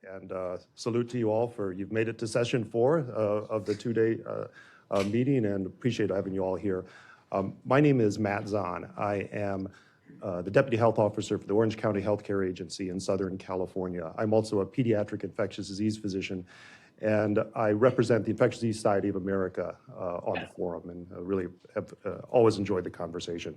and salute to you all for you've made it to session 4 of the 2-day meeting, and appreciate having you all here. My name is Matt Zahn. I am the Deputy Health Officer for the Orange County Healthcare Agency in Southern California. I'm also a pediatric infectious disease physician, and I represent the Infectious Disease Society of America on the forum, and really have always enjoyed the conversation.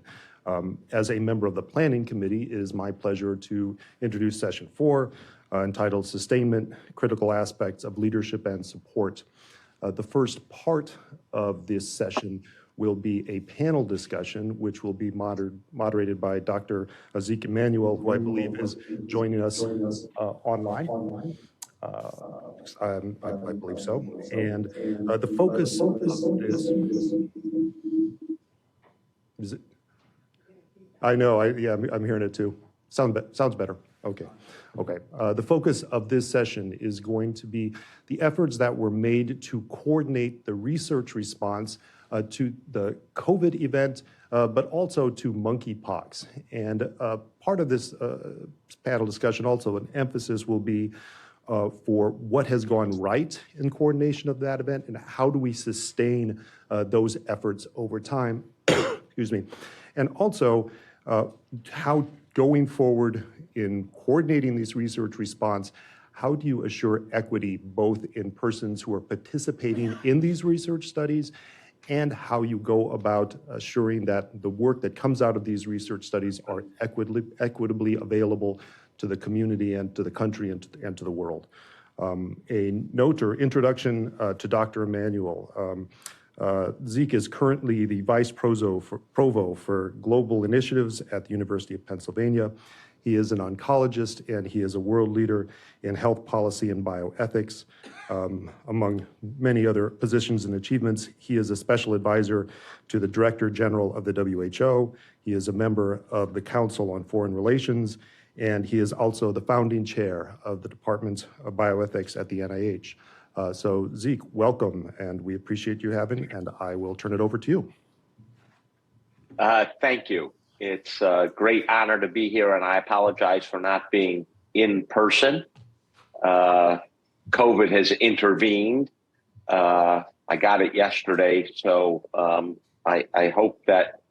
As a member of the Planning Committee, it is my pleasure to introduce session 4, entitled Sustainment, Critical Aspects of Leadership and Support. The first part of this session will be a panel discussion, which will be moderated by Dr. Zeke Emanuel, who I believe is joining us online. I believe so. And the focus of this is it? I know. I'm hearing it too. Sounds better. Okay. The focus of this session is going to be the efforts that were made to coordinate the research response to the COVID event, but also to monkeypox. And part of this panel discussion, also an emphasis will be for what has gone right in coordination of that event and how do we sustain those efforts over time, excuse me. And also how going forward in coordinating these research response, how do you assure equity both in persons who are participating in these research studies and how you go about assuring that the work that comes out of these research studies are equitably available to the community and to the country and to the world. A note or introduction to Dr. Emanuel. Zeke is currently the Vice Provost for Global Initiatives at the University of Pennsylvania. He is an oncologist and he is a world leader in health policy and bioethics. Among many other positions and achievements, he is a special advisor to the Director General of the WHO. He is a member of the Council on Foreign Relations, and he is also the founding chair of the Department of Bioethics at the NIH. So Zeke, welcome, and we appreciate you having, and I will turn it over to you. Thank you. It's a great honor to be here, and I apologize for not being in person. COVID has intervened. I got it yesterday, so I hope that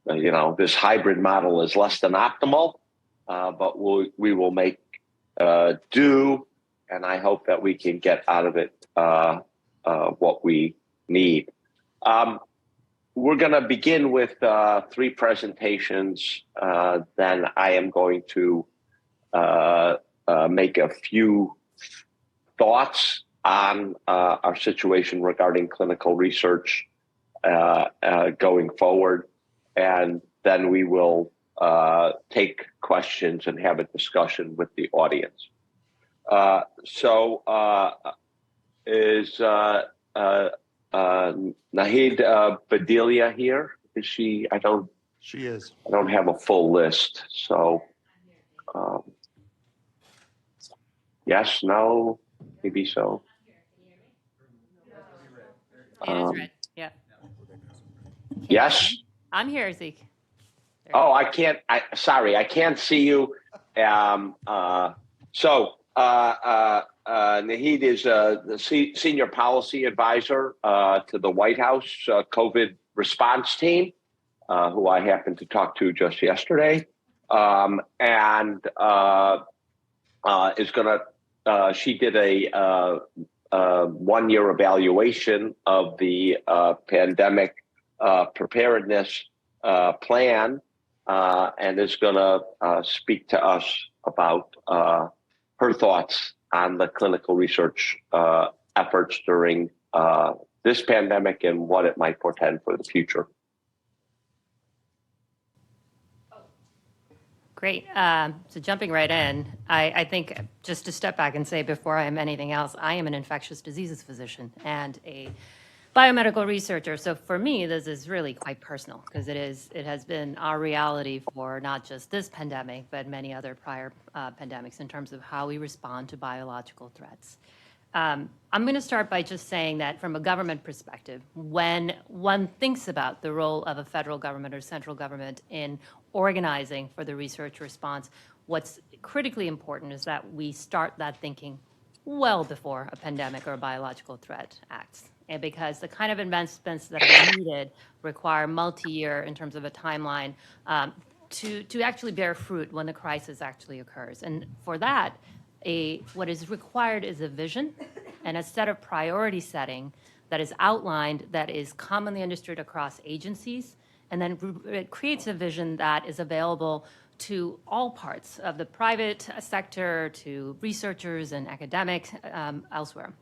this hybrid model is less than optimal, but we will make do, and I hope that we can get out of it what we need. We're going to begin with 3 presentations. Then I am going to make a few thoughts on our situation regarding clinical research going forward. And then we will take questions and have a discussion with the audience. Is Nahid Bedelia here? Is she? She is. I don't have a full list. So, yes, no, maybe so. Yeah. Yes. I'm here, Zeke. Oh, I can't. Sorry, I can't see you. Nahid is the senior policy advisor to the White House COVID response team, who I happened to talk to just yesterday, is going to. She did a 1-year evaluation of the pandemic preparedness plan, and is going to speak to us about her thoughts on the clinical research efforts during this pandemic and what it might portend for the future. Great. So jumping right in, I think just to step back and say before I am anything else, I am an infectious diseases physician and a biomedical researcher. So for me, this is really quite personal because it has been our reality for not just this pandemic, but many other prior pandemics in terms of how we respond to biological threats. I'm going to start by just saying that from a government perspective, when one thinks about the role of a federal government or central government in organizing for the research response, what's critically important is that we start that thinking well before a pandemic or a biological threat acts. And because the kind of investments that are needed require multi-year in terms of a timeline to actually bear fruit when the crisis actually occurs. And for that, what is required is a vision and a set of priority setting that is outlined, that is commonly understood across agencies, and then it creates a vision that is available to all parts of the private sector, to researchers and academics elsewhere.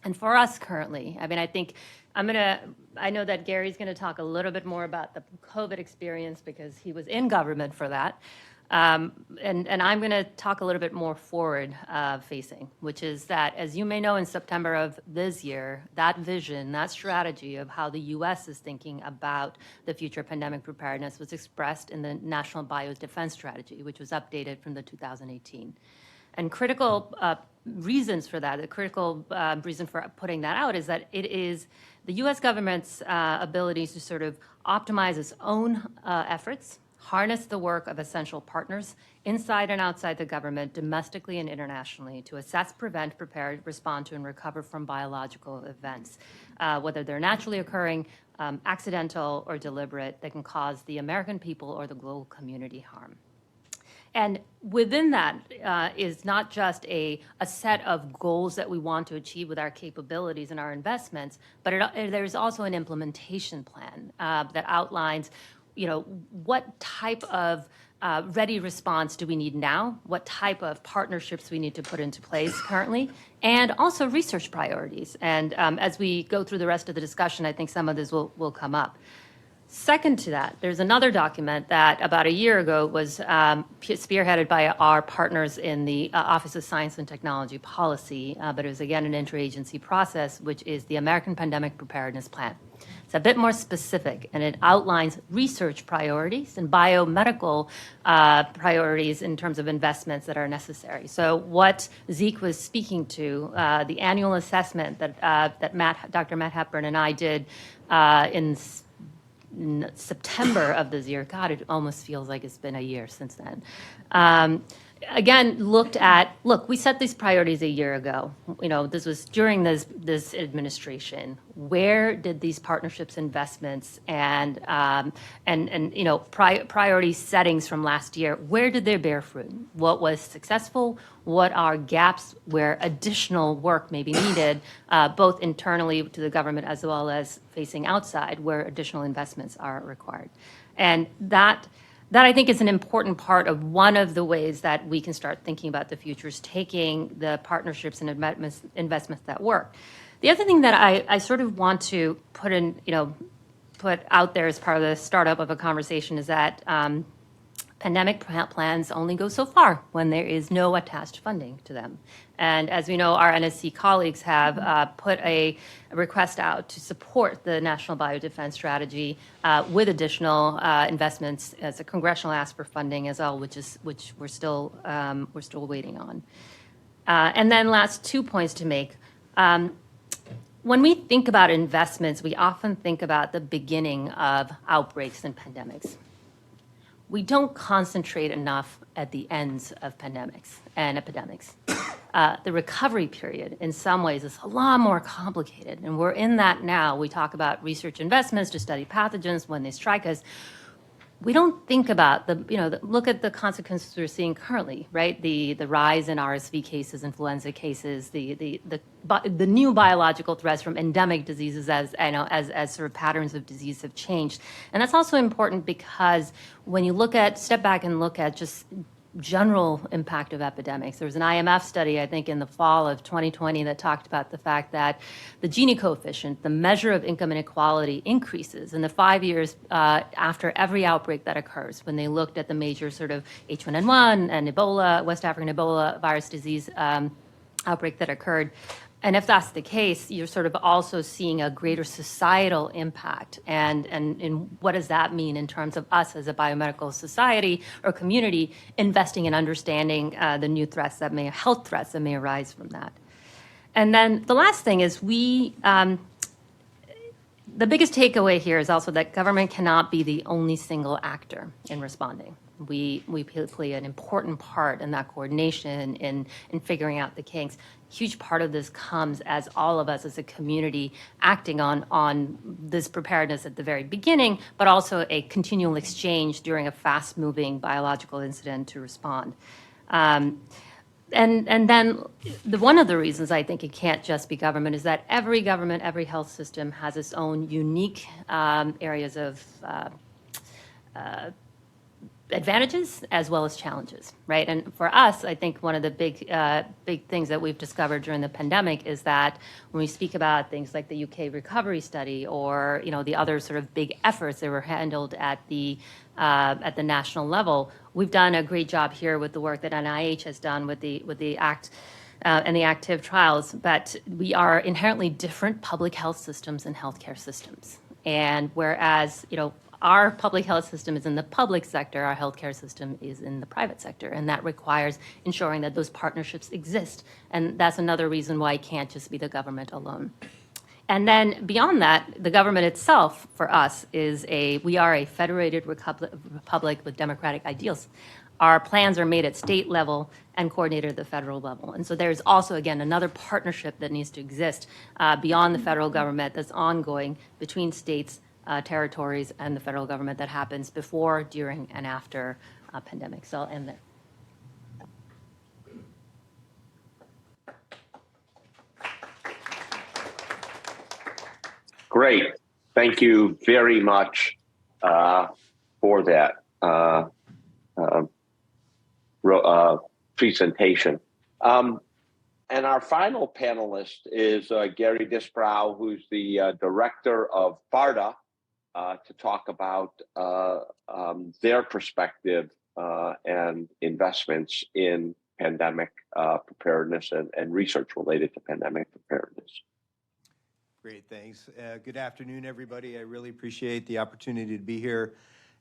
And for us currently, I mean, I know that Gary's going to talk a little bit more about the COVID experience because he was in government for that. And I'm going to talk a little bit more forward facing, which is that, as you may know, in September of this year, that vision, that strategy of how the U.S. is thinking about the future pandemic preparedness was expressed in the National Biodefense Strategy, which was updated from the 2018. And critical reasons for that, the critical reason for putting that out is that it is the U.S. government's ability to sort of optimize its own efforts, harness the work of essential partners inside and outside the government, domestically and internationally, to assess, prevent, prepare, respond to, and recover from biological events, whether they're naturally occurring, accidental, or deliberate, that can cause the American people or the global community harm. And within that is not just a set of goals that we want to achieve with our capabilities and our investments, but there's also an implementation plan that outlines, what type of ready response do we need now? What type of partnerships we need to put into place currently? And also research priorities. And as we go through the rest of the discussion, I think some of this will come up. Second to that, there's another document that about a year ago was spearheaded by our partners in the Office of Science and Technology Policy, but it was, again, an interagency process, which is the American Pandemic Preparedness Plan. It's a bit more specific, and it outlines research priorities and biomedical priorities in terms of investments that are necessary. So what Zeke was speaking to, the annual assessment that Dr. Matt Hepburn and I did in September of this year. God, it almost feels like it's been a year since then. Again, we set these priorities a year ago. This was during this administration. Where did these partnerships, investments, and priority settings from last year, where did they bear fruit? What was successful? What are gaps where additional work may be needed, both internally to the government as well as facing outside, where additional investments are required? And that I think is an important part of one of the ways that we can start thinking about the future, is taking the partnerships and investments that work. The other thing that I sort of want to put out there as part of the startup of a conversation is that pandemic plans only go so far when there is no attached funding to them. And as we know, our NSC colleagues have put a request out to support the National Biodefense Strategy with additional investments as a congressional ask for funding as well, which we're still waiting on. And then last 2 points to make. When we think about investments, we often think about the beginning of outbreaks and pandemics. We don't concentrate enough at the ends of pandemics and epidemics. The recovery period, in some ways, is a lot more complicated, and we're in that now. We talk about research investments to study pathogens when they strike us. We don't think about look at the consequences we're seeing currently, right? The rise in RSV cases, influenza cases, the new biological threats from endemic diseases as sort of patterns of disease have changed. And that's also important because when you step back and look at just general impact of epidemics. There was an IMF study, I think, in the fall of 2020 that talked about the fact that the Gini coefficient, the measure of income inequality, increases in the 5 years after every outbreak that occurs, when they looked at the major sort of H1N1 and Ebola, West African Ebola virus disease outbreak that occurred. And if that's the case, you're sort of also seeing a greater societal impact. And what does that mean in terms of us as a biomedical society or community investing in understanding the new health threats that may arise from that? And then the last thing is the biggest takeaway here is also that government cannot be the only single actor in responding. We play an important part in that coordination, in figuring out the kinks. Huge part of this comes as all of us as a community acting on this preparedness at the very beginning, but also a continual exchange during a fast-moving biological incident to respond. And then one of the reasons I think it can't just be government is that every government, every health system has its own unique areas of advantages as well as challenges, right? And for us, I think one of the big things that we've discovered during the pandemic is that when we speak about things like the UK recovery study or the other sort of big efforts that were handled at the national level, we've done a great job here with the work that NIH has done with the ACT and the active trials, but we are inherently different public health systems and healthcare systems. And whereas, our public health system is in the public sector, our healthcare system is in the private sector, and that requires ensuring that those partnerships exist. And that's another reason why it can't just be the government alone. And then beyond that, the government itself, for us, we are a federated republic with democratic ideals. Our plans are made at state level and coordinated at the federal level. And so there's also, again, another partnership that needs to exist beyond the federal government that's ongoing between states, territories, and the federal government that happens before, during, and after a pandemic. So I'll end there. Great. Thank you very much for that presentation. And our final panelist is Gary Disbrow, who's the director of Barta, to talk about their perspective and investments in pandemic preparedness and research related to pandemic preparedness. Great, thanks. Good afternoon, everybody. I really appreciate the opportunity to be here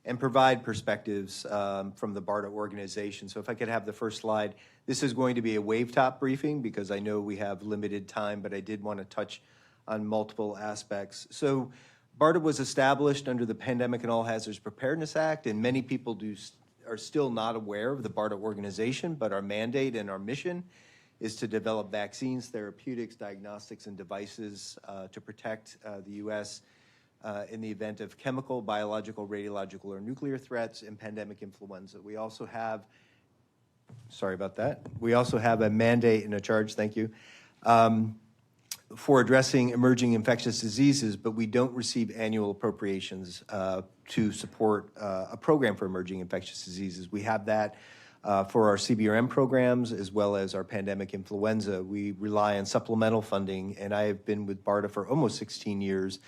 and provide perspectives from the Barta organization. So if I could have the first slide. This is going to be a wave-top briefing because I know we have limited time, but I did want to touch on multiple aspects. So Barta was established under the Pandemic and All Hazards Preparedness Act, and many people are still not aware of the Barta organization, but our mandate and our mission is to develop vaccines, therapeutics, diagnostics, and devices to protect the U.S. In the event of chemical, biological, radiological, or nuclear threats and pandemic influenza. We also have, sorry about that, we also have a mandate and a charge, thank you, for addressing emerging infectious diseases, but we don't receive annual appropriations to support a program for emerging infectious diseases. We have that for our CBRM programs as well as our pandemic influenza. We rely on supplemental funding, and I have been with Barta for almost 16 years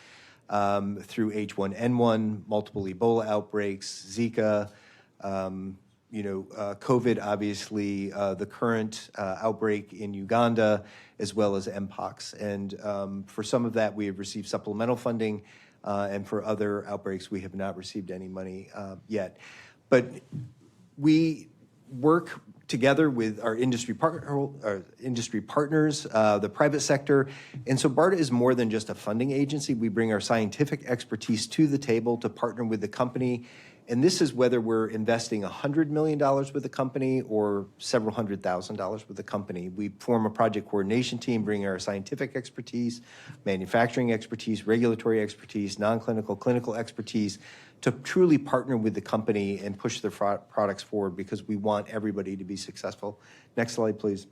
through H1N1, multiple Ebola outbreaks, Zika, COVID, obviously, the current outbreak in Uganda, as well as Mpox. And for some of that, we have received supplemental funding, and for other outbreaks, we have not received any money yet. But we work together with our industry partners, the private sector. And so Barta is more than just a funding agency. We bring our scientific expertise to the table to partner with the company. And this is whether we're investing $100 million with the company or several $100,000 with the company. We form a project coordination team, bringing our scientific expertise, manufacturing expertise, regulatory expertise, non-clinical, clinical expertise to truly partner with the company and push their products forward because we want everybody to be successful. Next slide, please.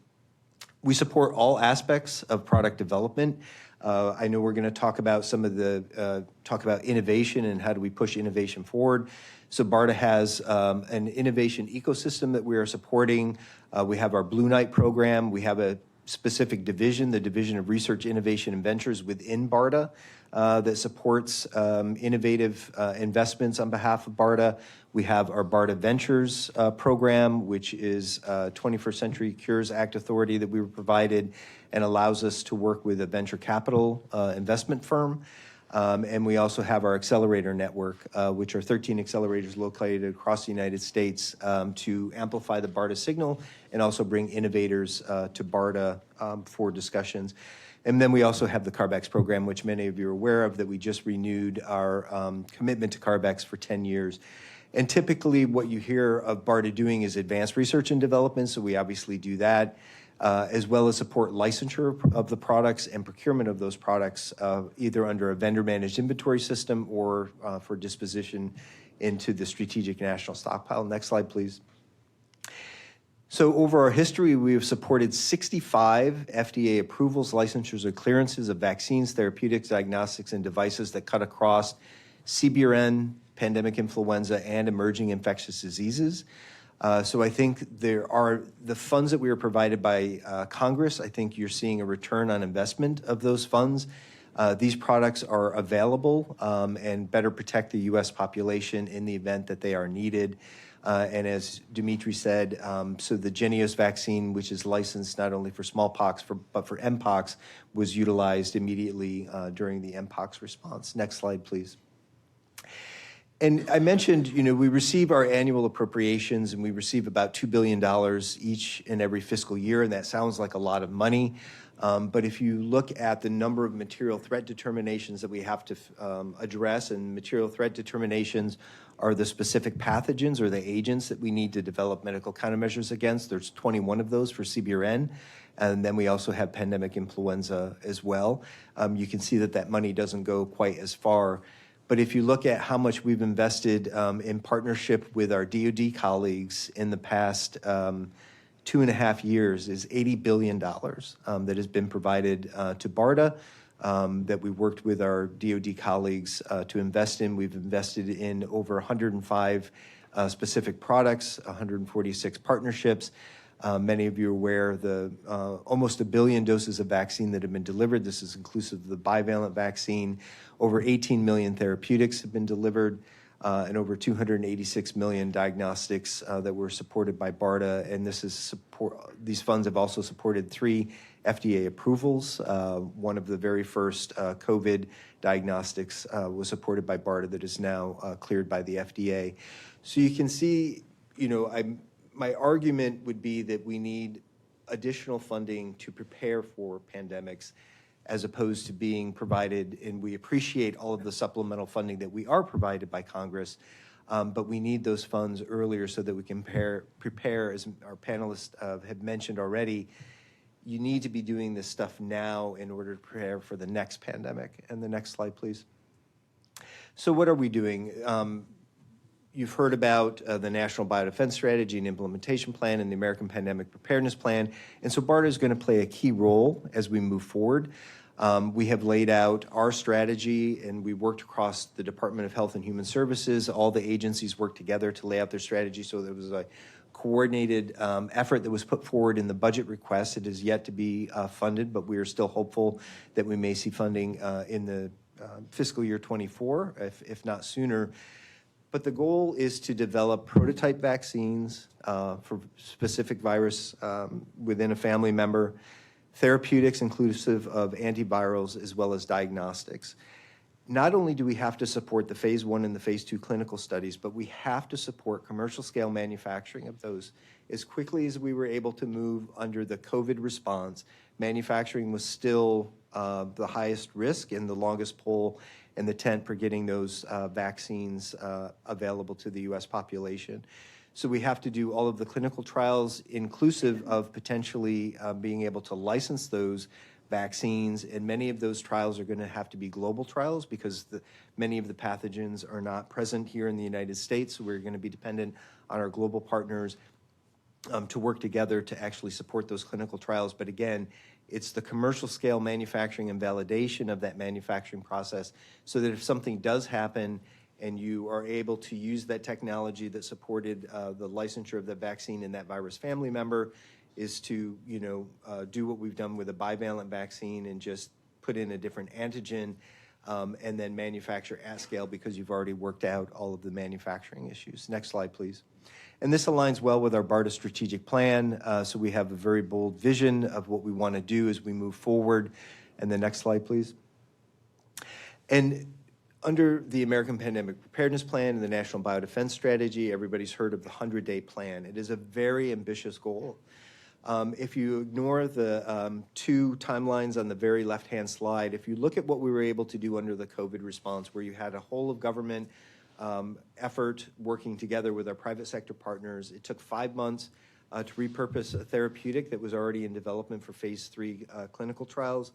We support all aspects of product development. I know we're going to talk about some of the, talk about innovation and how do we push innovation forward. So Barta has an innovation ecosystem that we are supporting. We have our Blue Knight program. We have a specific division, the Division of Research, Innovation, and Ventures within Barta that supports innovative investments on behalf of Barta. We have our Barta Ventures program, which is 21st Century Cures Act authority that we were provided and allows us to work with a venture capital investment firm. And we also have our accelerator network, which are 13 accelerators located across the United States to amplify the Barta signal and also bring innovators to Barta for discussions. And then we also have the CARB-X program, which many of you are aware of, that we just renewed our commitment to CARB-X for 10 years. And typically what you hear of BARTA doing is advanced research and development, so we obviously do that, as well as support licensure of the products and procurement of those products, either under a vendor-managed inventory system or for disposition into the Strategic National Stockpile. Next slide, please. So over our history, we have supported 65 FDA approvals, licensures, or clearances of vaccines, therapeutics, diagnostics, and devices that cut across CBRN, pandemic influenza, and emerging infectious diseases. So I think the funds that we were provided by Congress, I think you're seeing a return on investment of those funds. These products are available and better protect the U.S. population in the event that they are needed. And as Dimitri said, so the Jynneos vaccine, which is licensed not only for smallpox, but for Mpox, was utilized immediately during the Mpox response. Next slide, please. And I mentioned, we receive our annual appropriations, and we receive about $2 billion each and every fiscal year, and that sounds like a lot of money. But if you look at the number of material threat determinations that we have to address, and material threat determinations are the specific pathogens or the agents that we need to develop medical countermeasures against. There's 21 of those for CBRN, and then we also have pandemic influenza as well. You can see that money doesn't go quite as far. But if you look at how much we've invested in partnership with our DoD colleagues in the past 2.5 years is $80 billion that has been provided to BARDA that we worked with our DoD colleagues to invest in. We've invested in over 105 specific products, 146 partnerships. Many of you are aware the almost 1 billion doses of vaccine that have been delivered. This is inclusive of the bivalent vaccine. Over 18 million therapeutics have been delivered, and over 286 million diagnostics that were supported by BARDA. And these funds have also supported 3 FDA approvals. One of the very first COVID diagnostics was supported by BARDA that is now cleared by the FDA. So you can see, my argument would be that we need additional funding to prepare for pandemics as opposed to being provided, and we appreciate all of the supplemental funding that we are provided by Congress, but we need those funds earlier so that we can prepare, as our panelists have mentioned already. You need to be doing this stuff now in order to prepare for the next pandemic. And the next slide, please. So what are we doing? You've heard about the National Biodefense Strategy and Implementation Plan and the American Pandemic Preparedness Plan. And so BARDA is going to play a key role as we move forward. We have laid out our strategy, and we worked across the Department of Health and Human Services. All the agencies worked together to lay out their strategy, so there was a coordinated effort that was put forward in the budget request. It is yet to be funded, but we are still hopeful that we may see funding in the fiscal year 24, if not sooner. But the goal is to develop prototype vaccines for specific virus within a family member, therapeutics inclusive of antivirals, as well as diagnostics. Not only do we have to support the phase 1 and the phase 2 clinical studies, but we have to support commercial scale manufacturing of those. As quickly as we were able to move under the COVID response, manufacturing was still the highest risk and the longest pole in the tent for getting those vaccines available to the U.S. population. So we have to do all of the clinical trials, inclusive of potentially being able to license those vaccines, and many of those trials are going to have to be global trials because many of the pathogens are not present here in the United States, so we're going to be dependent on our global partners to work together to actually support those clinical trials. But again, it's the commercial scale manufacturing and validation of that manufacturing process so that if something does happen and you are able to use that technology that supported the licensure of the vaccine in that virus family member, is to do what we've done with a bivalent vaccine and just put in a different antigen and then manufacture at scale because you've already worked out all of the manufacturing issues. Next slide, please. And this aligns well with our BARDA strategic plan. So we have a very bold vision of what we want to do as we move forward. And the next slide, please. And under the American Pandemic Preparedness Plan and the National Biodefense Strategy, everybody's heard of the 100-day plan. It is a very ambitious goal. If you ignore the two timelines on the very left-hand slide, if you look at what we were able to do under the COVID response, where you had a whole of government effort working together with our private sector partners, it took 5 months to repurpose a therapeutic that was already in development for phase 3 clinical trials.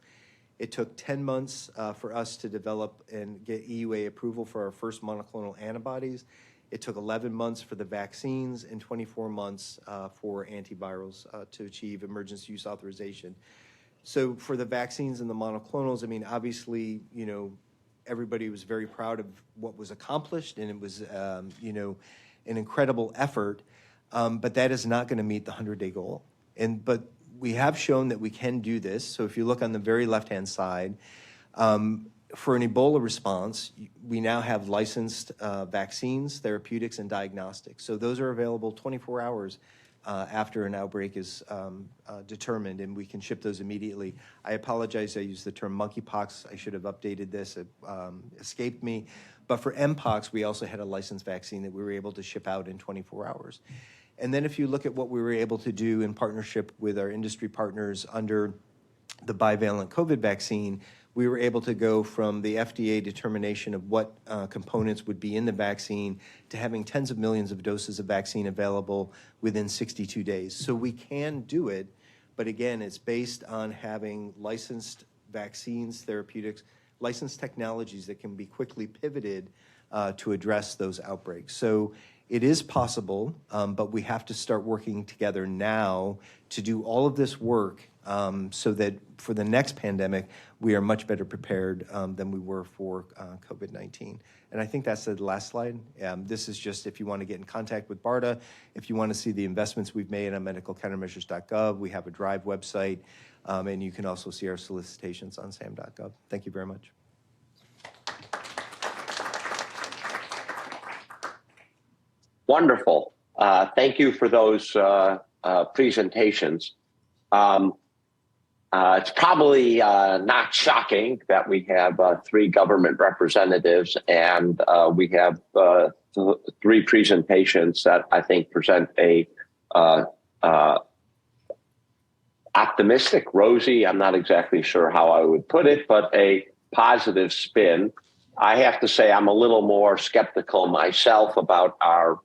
It took 10 months for us to develop and get EUA approval for our first monoclonal antibodies. It took 11 months for the vaccines and 24 months for antivirals to achieve emergency use authorization. So for the vaccines and the monoclonals, I mean, obviously, you know, everybody was very proud of what was accomplished, and it was, you know, an incredible effort, but that is not going to meet the 100-day goal. But we have shown that we can do this. So if you look on the very left-hand side, for an Ebola response, we now have licensed vaccines, therapeutics, and diagnostics. So those are available 24 hours after an outbreak is determined, and we can ship those immediately. I apologize, I used the term monkeypox. I should have updated this. It escaped me. But for Mpox, we also had a licensed vaccine that we were able to ship out in 24 hours. And then if you look at what we were able to do in partnership with our industry partners under the bivalent COVID vaccine, we were able to go from the FDA determination of what components would be in the vaccine to having tens of millions of doses of vaccine available within 62 days. So we can do it, but again, it's based on having licensed vaccines, therapeutics, licensed technologies that can be quickly pivoted to address those outbreaks. So it is possible, but we have to start working together now to do all of this work so that for the next pandemic, we are much better prepared than we were for COVID-19. And I think that's the last slide. This is just if you want to get in contact with BARTA, if you want to see the investments we've made on medicalcountermeasures.gov, we have a Drive website, and you can also see our solicitations on sam.gov. Thank you very much. Wonderful. Thank you for those presentations. It's probably not shocking that we have 3 government representatives, and we have 3 presentations that I think present a optimistic, rosy, I'm not exactly sure how I would put it, but a positive spin. I have to say I'm a little more skeptical myself about our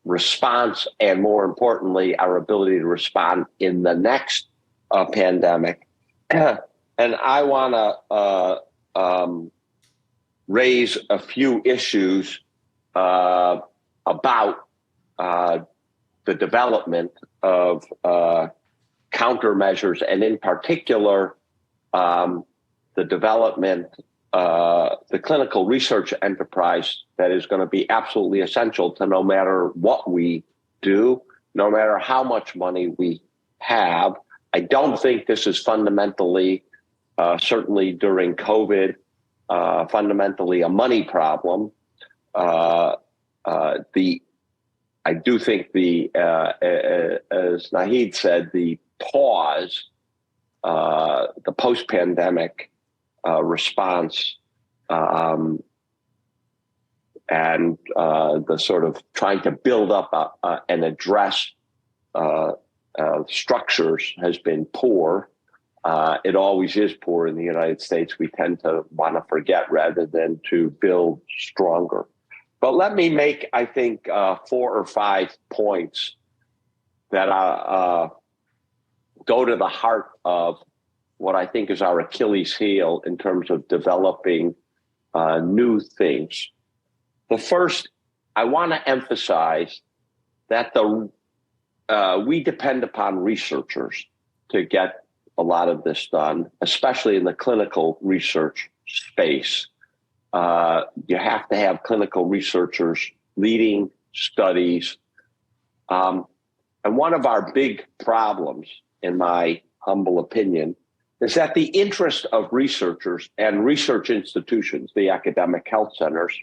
response, and more importantly, our ability to respond in the next pandemic. And I want to raise a few issues about the development of countermeasures, and in particular, the development, the clinical research enterprise that is going to be absolutely essential to no matter what we do, no matter how much money we have. I don't think this is fundamentally, certainly during COVID, fundamentally a money problem. I do think as Naheed said, the pause, the post-pandemic response, and the sort of trying to build up and address structures has been poor. It always is poor in the United States. We tend to want to forget rather than to build stronger. But let me make, I think, 4 or 5 points that go to the heart of what I think is our Achilles heel in terms of developing new things. The first, I want to emphasize that we depend upon researchers to get a lot of this done, especially in the clinical research space. You have to have clinical researchers leading studies. And one of our big problems, in my humble opinion, is that the interest of researchers and research institutions, the academic health centers,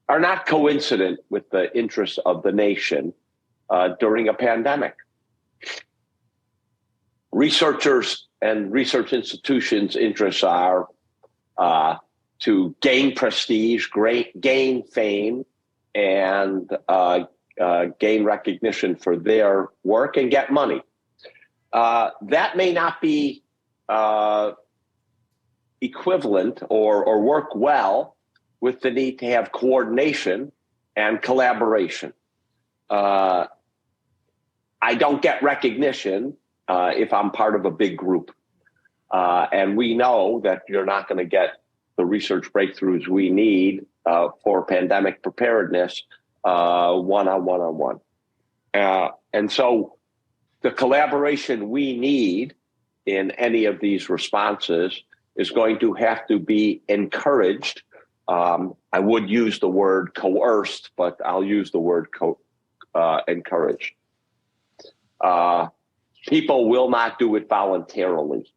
are not coincident with the interests of the nation during a pandemic. Researchers and research institutions' interests are to gain prestige, gain fame, and gain recognition for their work and get money. that may not be equivalent or work well with the need to have coordination and collaboration. I don't get recognition if I'm part of a big group. And we know that you're not going to get the research breakthroughs we need for pandemic preparedness one-on-one. And so the collaboration we need in any of these responses is going to have to be encouraged. I would use the word coerced, but I'll use the word encouraged. People will not do it voluntarily.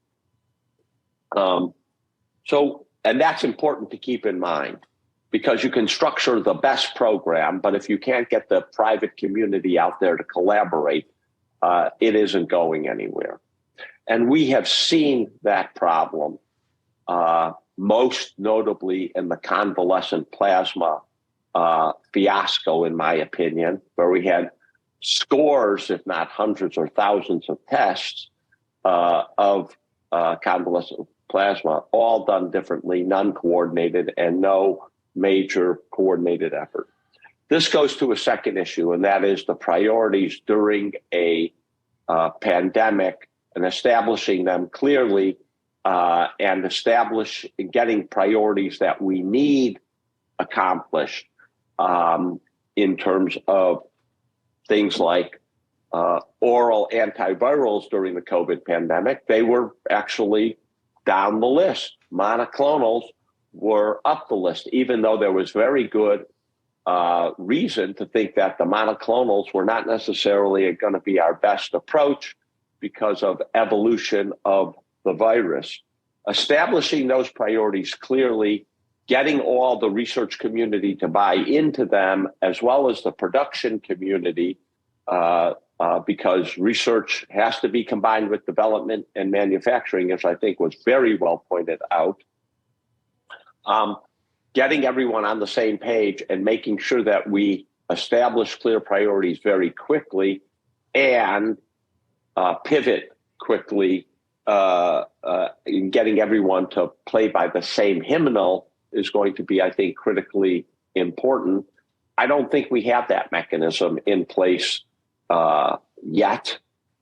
And that's important to keep in mind, because you can structure the best program, but if you can't get the private community out there to collaborate, it isn't going anywhere. And we have seen that problem, most notably in the convalescent plasma fiasco, in my opinion, where we had scores, if not hundreds or thousands of tests of convalescent plasma, all done differently, none coordinated, and no major coordinated effort. This goes to a second issue, and that is the priorities during a pandemic, and establishing them clearly, and getting priorities that we need accomplished in terms of things like oral antivirals during the COVID pandemic. They were actually down the list. Monoclonals were up the list, even though there was very good reason to think that the monoclonals were not necessarily going to be our best approach because of evolution of the virus. Establishing those priorities clearly, getting all the research community to buy into them, as well as the production community, because research has to be combined with development and manufacturing, as I think was very well pointed out. Getting everyone on the same page and making sure that we establish clear priorities very quickly and pivot quickly in getting everyone to play by the same hymnal is going to be, I think, critically important. I don't think we have that mechanism in place yet.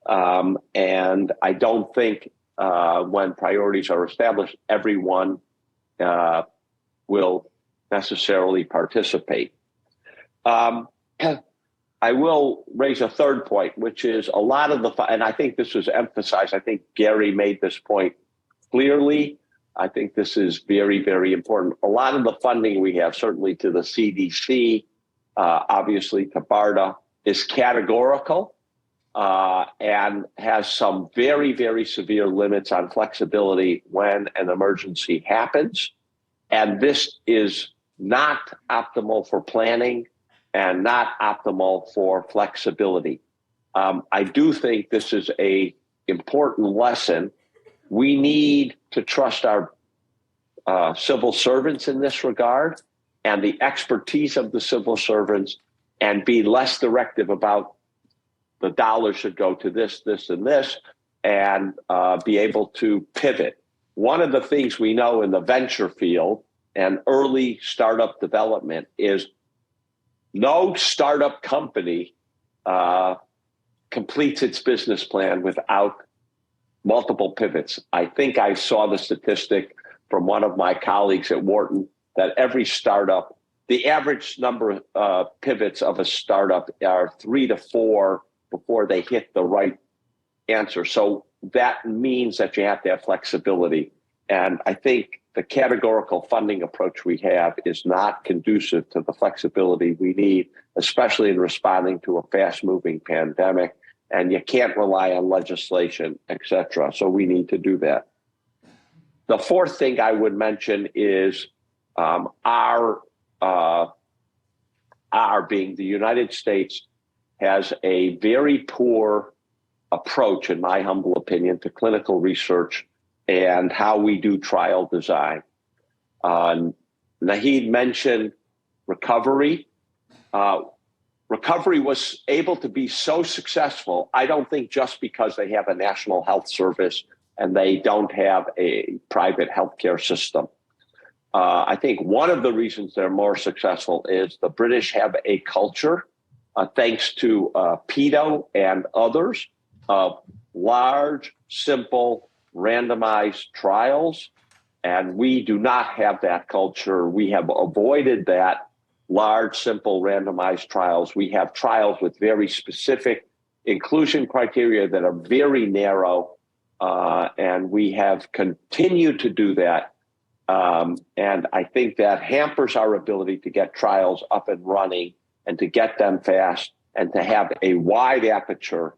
And I don't think when priorities are established, everyone will necessarily participate. I will raise a third point, which is a lot of and I think this was emphasized, I think Gary made this point clearly. I think this is very, very important. A lot of the funding we have, certainly to the CDC, obviously to BARTA, is categorical and has some very, very severe limits on flexibility when an emergency happens. And this is not optimal for planning and not optimal for flexibility. I do think this is an important lesson. We need to trust our civil servants in this regard and the expertise of the civil servants, and be less directive about the dollars should go to this, this, and this, and be able to pivot. One of the things we know in the venture field and early startup development is no startup company completes its business plan without multiple pivots. I think I saw the statistic from one of my colleagues at Wharton that every startup, the average number of pivots of a startup are 3 to 4 before they hit the right answer. So that means that you have to have flexibility. And I think the categorical funding approach we have is not conducive to the flexibility we need, especially in responding to a fast-moving pandemic. And you can't rely on legislation, et cetera. So we need to do that. The fourth thing I would mention is our being the United States has a very poor approach, in my humble opinion, to clinical research and how we do trial design. Naheed mentioned recovery. recovery was able to be so successful, I don't think just because they have a national health service and they don't have a private healthcare system. I think one of the reasons they're more successful is the British have a culture, thanks to Pedo and others, of large, simple, randomized trials. And we do not have that culture. We have avoided that large, simple, randomized trials. We have trials with very specific inclusion criteria that are very narrow, and we have continued to do that. And I think that hampers our ability to get trials up and running and to get them fast and to have a wide aperture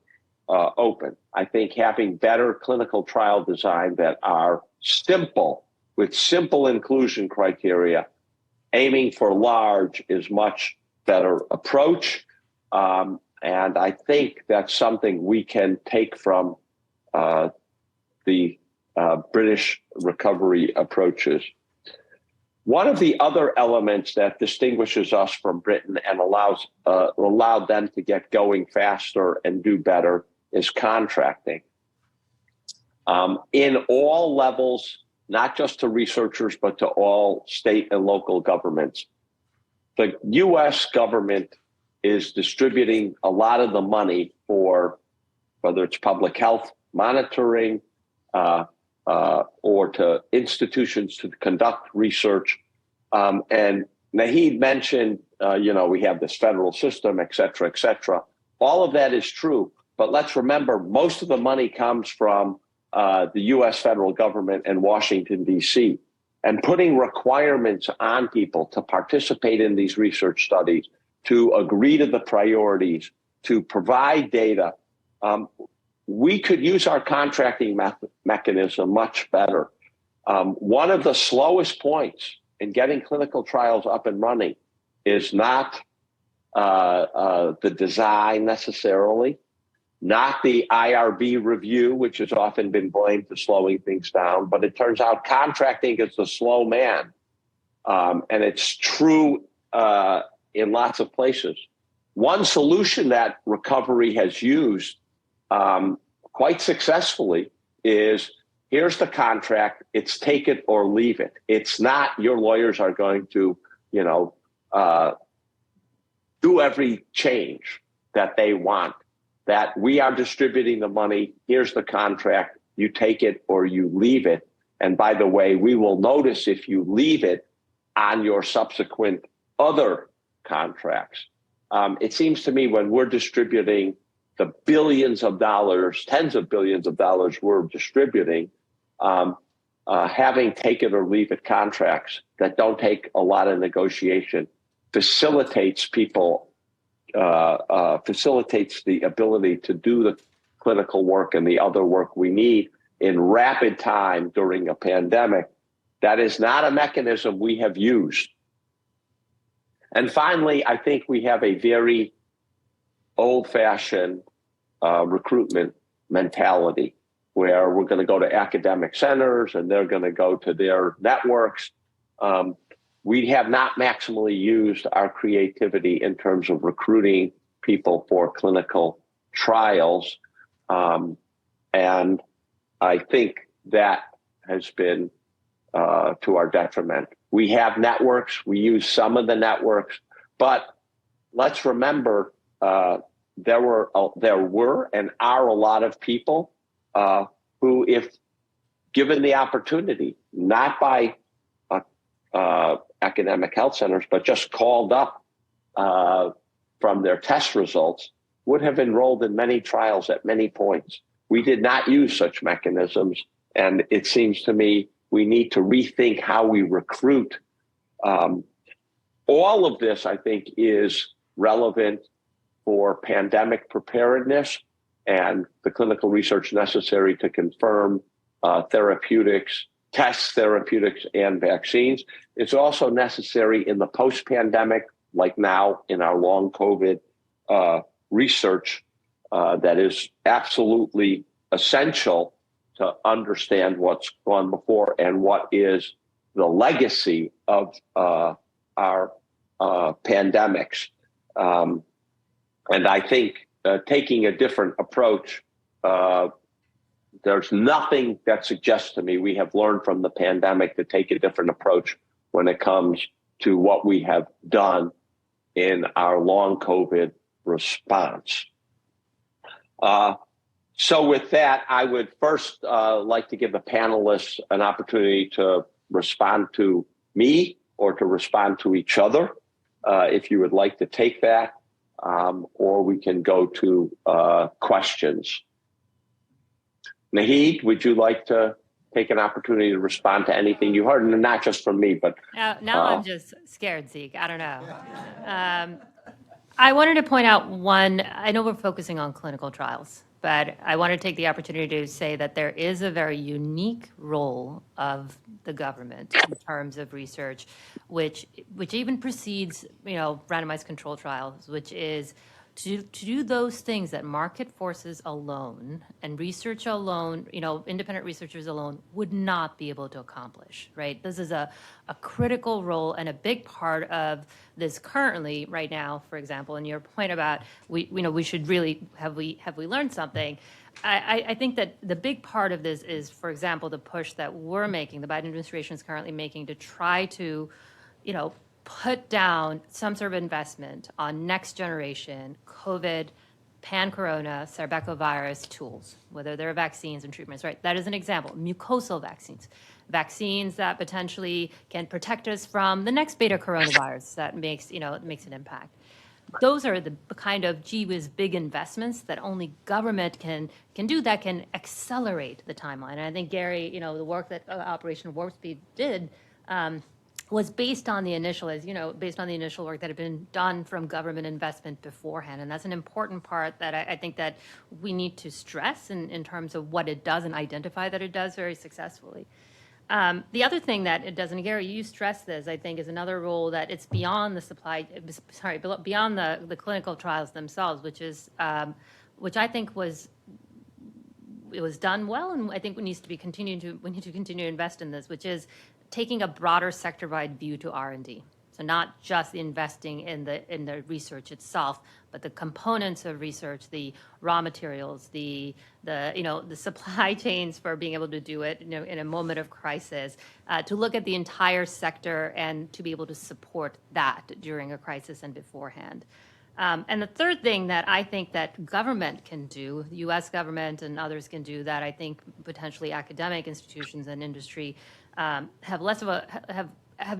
open. I think having better clinical trial design that are simple, with simple inclusion criteria, aiming for large is much better approach. And I think that's something we can take from the British recovery approaches. One of the other elements that distinguishes us from Britain and allowed them to get going faster and do better is contracting. In all levels, not just to researchers, but to all state and local governments, the U.S. government is distributing a lot of the money for whether it's public health monitoring, or to institutions to conduct research. And Naheed mentioned, we have this federal system, et cetera, et cetera. All of that is true. But let's remember, most of the money comes from the U.S. federal government and Washington, D.C. And putting requirements on people to participate in these research studies, to agree to the priorities, to provide data, we could use our contracting mechanism much better. One of the slowest points in getting clinical trials up and running is not the design necessarily, not the IRB review, which has often been blamed for slowing things down, but it turns out contracting is the slow man. And it's true in lots of places. One solution that recovery has used quite successfully is, here's the contract, it's take it or leave it. It's not your lawyers are going to, do every change that they want, that we are distributing the money, here's the contract, you take it or you leave it. And by the way, we will notice if you leave it on your subsequent other contracts. It seems to me when we're distributing the billions of dollars, tens of billions of dollars we're distributing, having take it or leave it contracts that don't take a lot of negotiation facilitates people, facilitates the ability to do the clinical work and the other work we need in rapid time during a pandemic. That is not a mechanism we have used. And finally, I think we have a very old-fashioned recruitment mentality where we're going to go to academic centers and they're going to go to their networks. We have not maximally used our creativity in terms of recruiting people for clinical trials. And I think that has been to our detriment. We have networks, we use some of the networks, but let's remember there were and are a lot of people who, if given the opportunity, not by academic health centers, but just called up from their test results, would have enrolled in many trials at many points. We did not use such mechanisms, and it seems to me we need to rethink how we recruit. All of this, I think, is relevant for pandemic preparedness and the clinical research necessary to confirm therapeutics, test therapeutics and vaccines. It's also necessary in the post-pandemic, like now in our long COVID research that is absolutely essential to understand what's gone before and what is the legacy of our pandemics. And I think taking a different approach, there's nothing that suggests to me we have learned from the pandemic to take a different approach when it comes to what we have done in our long COVID response. So with that, I would first like to give the panelists an opportunity to respond to me or to respond to each other, if you would like to take that, or we can go to questions. Naheed, would you like to take an opportunity to respond to anything you heard, and not just from me, but Now I'm just scared, Zeke. I don't know. I wanted to point out one, I know we're focusing on clinical trials, but I want to take the opportunity to say that there is a very unique role of the government in terms of research, which even precedes, randomized control trials, which is to do those things that market forces alone and research alone, independent researchers alone would not be able to accomplish, right? This is a critical role and a big part of this currently right now, for example, and your point about we should really have we learned something. I think that the big part of this is, for example, the push that we're making, the Biden administration is currently making to try to, put down some sort of investment on next generation COVID, pan-corona, sarbecovirus tools, whether they're vaccines and treatments, right? That is an example. Mucosal vaccines that potentially can protect us from the next beta coronavirus that makes an impact. Those are the kind of gee whiz big investments that only government can do, that can accelerate the timeline. And I think, Gary, the work that Operation Warp Speed did was based on the initial, work that had been done from government investment beforehand. And that's an important part that I think that we need to stress in terms of what it does and identify that it does very successfully. The other thing that it does, and Gary, you stress this, I think, is another role that it's beyond the beyond the clinical trials themselves, which I think was done well, and I think we need to continue to invest in this, which is taking a broader sector-wide view to R&D. So not just investing in the research itself, but the components of research, the raw materials, the supply chains for being able to do it in a moment of crisis, to look at the entire sector and to be able to support that during a crisis and beforehand. And the third thing that I think that government can do, the U.S. government and others can do, that I think potentially academic institutions and industry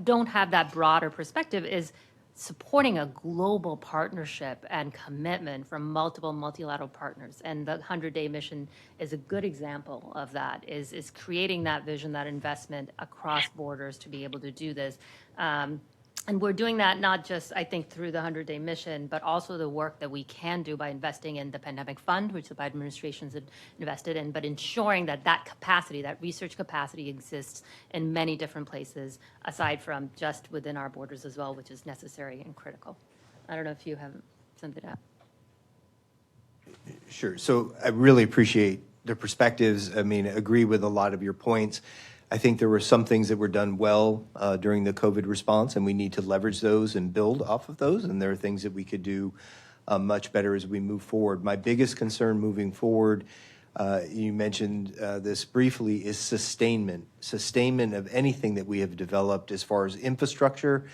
don't have that broader perspective, is supporting a global partnership and commitment from multiple multilateral partners. And the 100-day mission is a good example of that, is creating that vision, that investment across borders to be able to do this. And we're doing that not just, I think, through the 100-day mission, but also the work that we can do by investing in the pandemic fund, which the Biden administration's invested in, but ensuring that capacity, that research capacity exists in many different places, aside from just within our borders as well, which is necessary and critical. I don't know if you have something to add. Sure. So I really appreciate the perspectives. I mean, agree with a lot of your points. I think there were some things that were done well during the COVID response, and we need to leverage those and build off of those. And there are things that we could do much better as we move forward. My biggest concern moving forward, you mentioned this briefly, is sustainment. Sustainment of anything that we have developed as far as infrastructure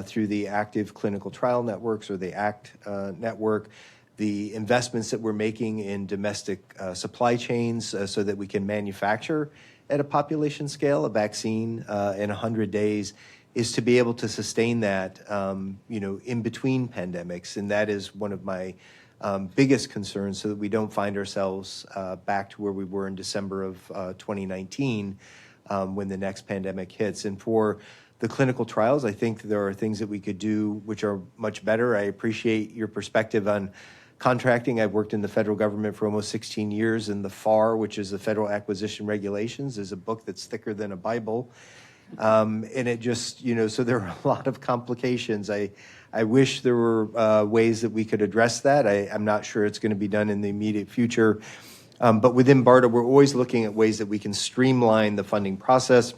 through the active clinical trial networks or the ACT network, the investments that we're making in domestic supply chains so that we can manufacture at a population scale a vaccine in 100 days, is to be able to sustain that, in between pandemics. And that is one of my biggest concerns, so that we don't find ourselves back to where we were in December of 2019 when the next pandemic hits. And for the clinical trials, I think there are things that we could do which are much better. I appreciate your perspective on contracting. I've worked in the federal government for almost 16 years, and the FAR, which is the Federal Acquisition Regulations, is a book that's thicker than a Bible. And it just, so there are a lot of complications. I wish there were ways that we could address that. I'm not sure it's going to be done in the immediate future. But within BARTA, we're always looking at ways that we can streamline the funding process.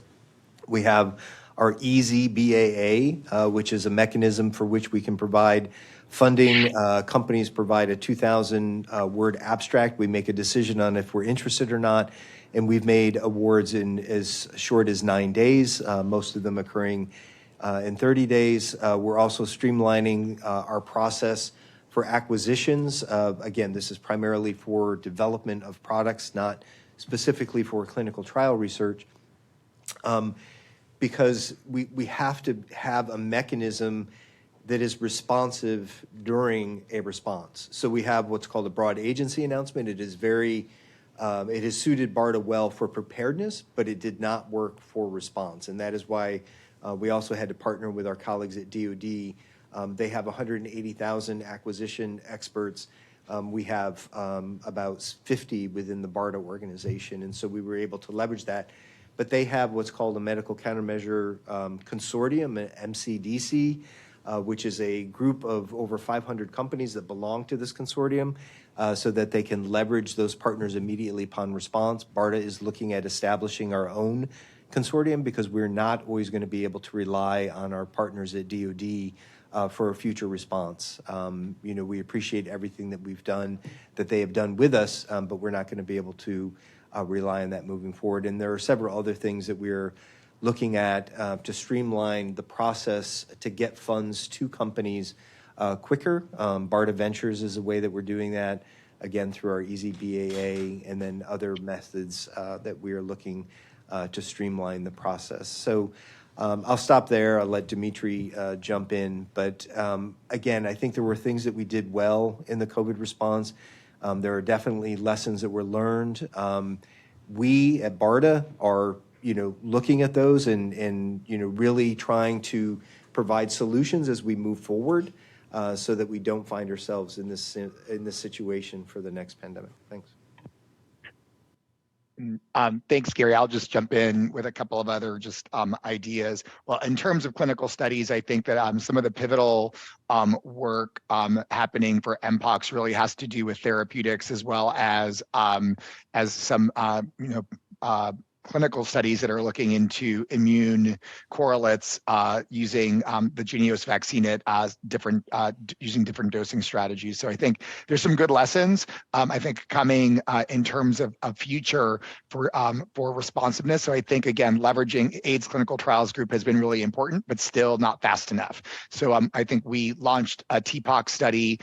We have our EASY BAA, which is a mechanism for which we can provide funding. Companies provide a 2,000 word abstract. We make a decision on if we're interested or not, and we've made awards in as short as 9 days, most of them occurring in 30 days. We're also streamlining our process for acquisitions. Again, this is primarily for development of products, not specifically for clinical trial research, because we have to have a mechanism that is responsive during a response. So we have what's called a broad agency announcement. It is very, it has suited BARTA well for preparedness, but it did not work for response. And that is why we also had to partner with our colleagues at DoD. They have 180,000 acquisition experts. We have about 50 within the BARTA organization, and so we were able to leverage that. But they have what's called a Medical Countermeasure Consortium, MCDC, which is a group of over 500 companies that belong to this consortium, so that they can leverage those partners immediately upon response. BARTA is looking at establishing our own consortium because we're not always going to be able to rely on our partners at DoD for a future response. You know, we appreciate everything that we've done, that they have done with us, but we're not going to be able to rely on that moving forward. And there are several other things that we're looking at to streamline the process to get funds to companies quicker. BARTA Ventures is a way that we're doing that, again, through our Easy BAA and then other methods that we are looking to streamline the process. So I'll stop there. I'll let Dimitri jump in. But again, I think there were things that we did well in the COVID response. There are definitely lessons that were learned. We at BARTA are, you know, looking at those and you know, really trying to provide solutions as we move forward, so that we don't find ourselves in this situation for the next pandemic. Thanks. Thanks, Gary. I'll just jump in with a couple of other just ideas. Well, in terms of clinical studies, I think that some of the pivotal work happening for Mpox really has to do with therapeutics as well as some you know, clinical studies that are looking into immune correlates using the Jynneos vaccine at using different dosing strategies. So I think there's some good lessons. I think coming in terms of a future for responsiveness. So I think again, leveraging AIDS clinical trials group has been really important, but still not fast enough. So I think we launched a TPOX study,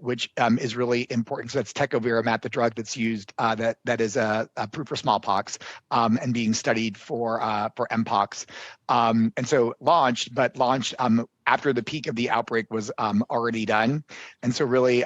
which is really important. So that's tecovirimat, the drug that's used that is approved for smallpox. And being studied for Mpox, and so launched after the peak of the outbreak was already done. And so really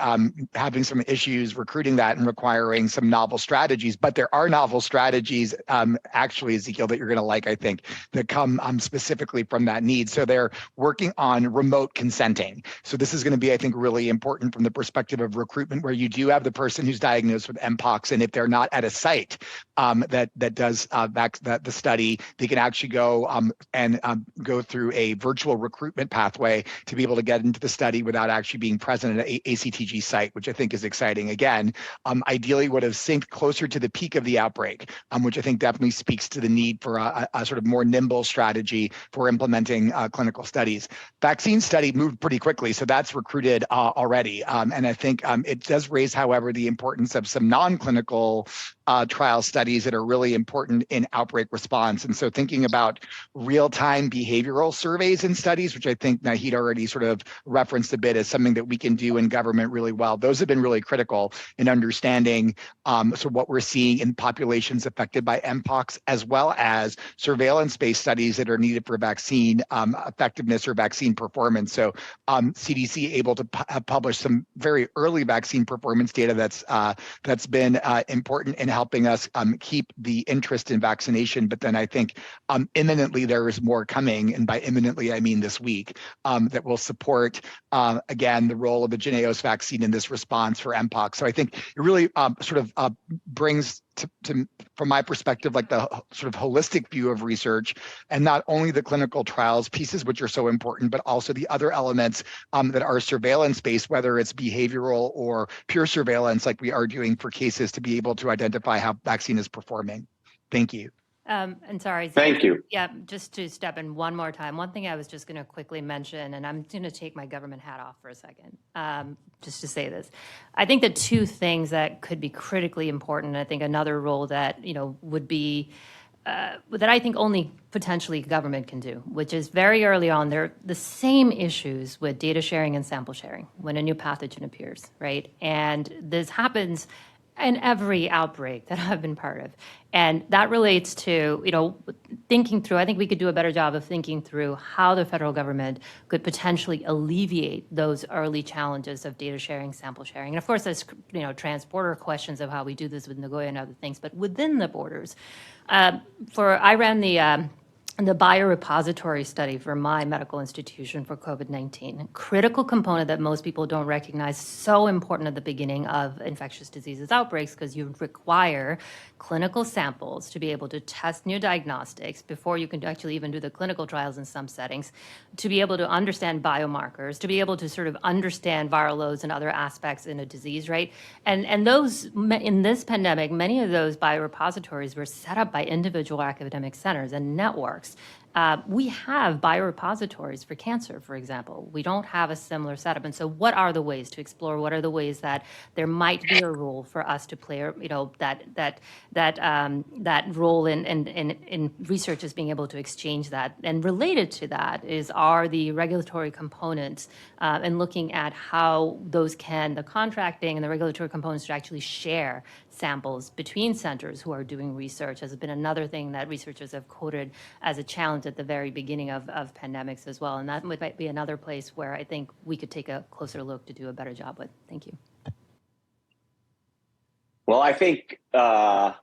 having some issues recruiting that and requiring some novel strategies, but there are novel strategies actually, Ezekiel, that you're gonna like, I think, that come specifically from that need. So they're working on remote consenting. So this is gonna be, I think, really important from the perspective of recruitment, where you do have the person who's diagnosed with Mpox, and if they're not at a site that does the study, they can actually go and go through a virtual recruitment pathway to be able to get into the study without actually being present at an ACTG site, which I think is exciting. Again, ideally would have synced closer to the peak of the outbreak, which I think definitely speaks to the need for a sort of more nimble strategy for implementing clinical studies. Vaccine study moved pretty quickly, so that's recruited already. And I think it does raise, however, the importance of some non-clinical trial studies that are really important in outbreak response. And so thinking about real-time behavioral surveys and studies, which I think Nahid already sort of referenced a bit as something that we can do in government really well. Those have been really critical in understanding so what we're seeing in populations affected by Mpox, as well as surveillance-based studies that are needed for vaccine effectiveness or vaccine performance. So CDC able to publish some very early vaccine performance data that's been important in helping us keep the interest in vaccination. But then I think imminently there is more coming, and by imminently I mean this week, that will support, again, the role of the Jynneos vaccine in this response for Mpox. So I think it really sort of brings to, from my perspective, like the sort of holistic view of research, and not only the clinical trials pieces, which are so important, but also the other elements that are surveillance-based, whether it's behavioral or pure surveillance, like we are doing for cases, to be able to identify how vaccine is performing. Thank you. And sorry. Thank you. Yeah, just to step in one more time, one thing I was just going to quickly mention, and I'm going to take my government hat off for a second, just to say this. I think the two things that could be critically important, I think another role that, would be, that I think only potentially government can do, which is very early on, there are the same issues with data sharing and sample sharing when a new pathogen appears, right? And this happens in every outbreak that I've been part of. And that relates to, thinking through, I think we could do a better job of thinking through how the federal government could potentially alleviate those early challenges of data sharing, sample sharing. And of course, there's, transporter questions of how we do this with Nagoya and other things, but within the borders. I ran the biorepository study for my medical institution for COVID-19. Critical component that most people don't recognize, so important at the beginning of infectious diseases outbreaks, because you require clinical samples to be able to test new diagnostics before you can actually even do the clinical trials in some settings, to be able to understand biomarkers, to be able to sort of understand viral loads and other aspects in a disease, right? And those, in this pandemic, many of those biorepositories were set up by individual academic centers and networks. We have biorepositories for cancer, for example. We don't have a similar setup. And so what are the ways to explore? What are the ways that there might be a role for us to play, that role in researchers being able to exchange that? And related to that are the regulatory components and looking at how those the contracting and the regulatory components should actually share samples between centers who are doing research has been another thing that researchers have quoted as a challenge at the very beginning of pandemics as well. And that might be another place where I think we could take a closer look to do a better job with. Thank you. Well, I think all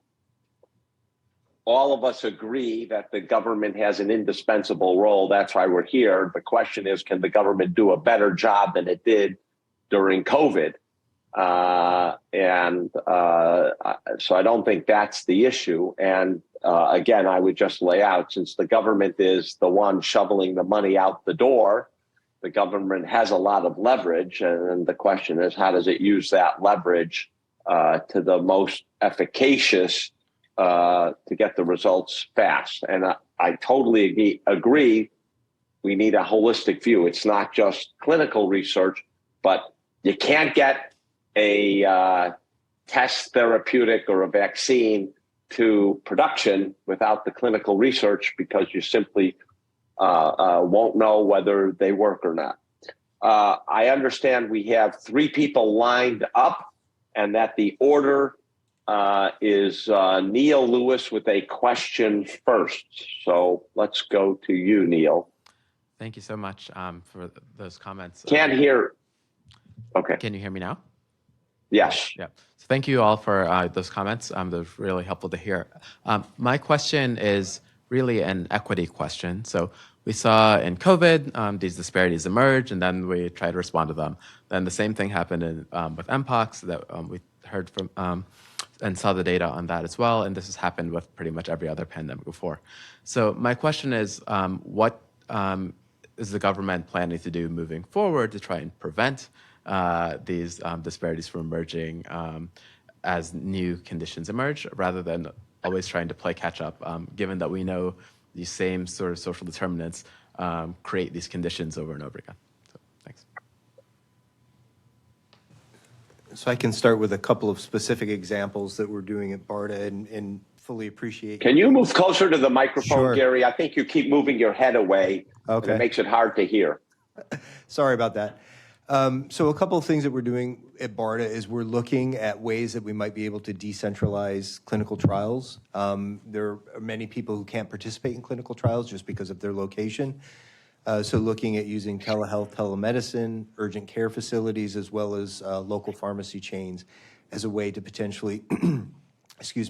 of us agree that the government has an indispensable role. That's why we're here. The question is, can the government do a better job than it did during COVID? So I don't think that's the issue. And again, I would just lay out, since the government is the one shoveling the money out the door, the government has a lot of leverage. And the question is, how does it use that leverage to the most efficacious to get the results fast? And I totally agree. We need a holistic view. It's not just clinical research, but you can't get a test therapeutic or a vaccine to production without the clinical research, because you simply won't know whether they work or not. I understand we have 3 people lined up, and that the order is Neil Lewis with a question first. So let's go to you, Neil. Thank you so much for those comments. Can't hear. Okay. Can you hear me now? Yes. Yeah. So thank you all for those comments. They're really helpful to hear. My question is really an equity question. So we saw in COVID, these disparities emerge, and then we tried to respond to them. Then the same thing happened with Mpox that we heard from and saw the data on that as well. And this has happened with pretty much every other pandemic before. So my question is, what is the government planning to do moving forward to try and prevent these disparities from emerging as new conditions emerge, rather than always trying to play catch up, given that we know these same sort of social determinants create these conditions over and over again. So, thanks. So I can start with a couple of specific examples that we're doing at Barta and fully appreciate. Can you move closer to the microphone, Sure. Gary? I think you keep moving your head away. Okay. And it makes it hard to hear. Sorry about that. So a couple of things that we're doing at Barta is we're looking at ways that we might be able to decentralize clinical trials. There are many people who can't participate in clinical trials just because of their location. So looking at using telehealth, telemedicine, urgent care facilities, as well as local pharmacy chains as a way to potentially,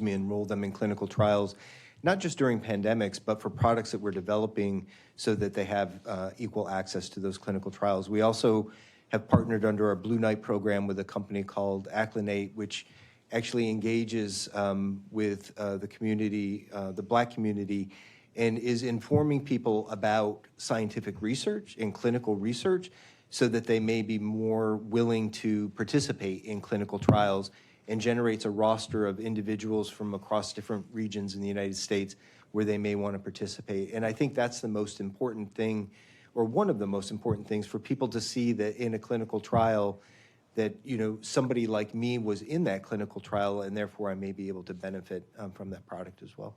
enroll them in clinical trials, not just during pandemics, but for products that we're developing so that they have equal access to those clinical trials. We also have partnered under our Blue Knight program with a company called Aclinate, which actually engages with the community, the Black community, and is informing people about scientific research and clinical research so that they may be more willing to participate in clinical trials, and generates a roster of individuals from across different regions in the United States where they may want to participate. And I think that's the most important thing, or one of the most important things, for people to see that in a clinical trial that, you know, somebody like me was in that clinical trial, and therefore I may be able to benefit from that product as well.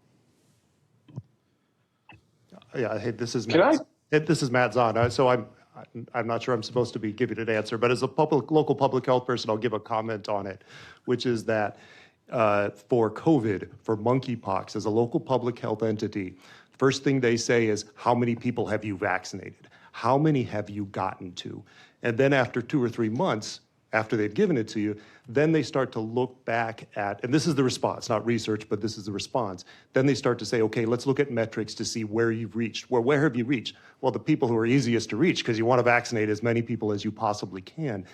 Yeah, hey, this is Can Matt. This is Matt Zahn. So I'm not sure I'm supposed to be giving an answer, but as a local public health person, I'll give a comment on it, which is that for COVID, for monkeypox, as a local public health entity, first thing they say is, how many people have you vaccinated? How many have you gotten to? And then after 2 or 3 months, after they've given it to you, then they start to look back at, and this is the response, not research, but this is the response. Then they start to say, okay, let's look at metrics to see where you've reached. Where have you reached? Well, the people who are easiest to reach, because you want to vaccinate as many people as you possibly can.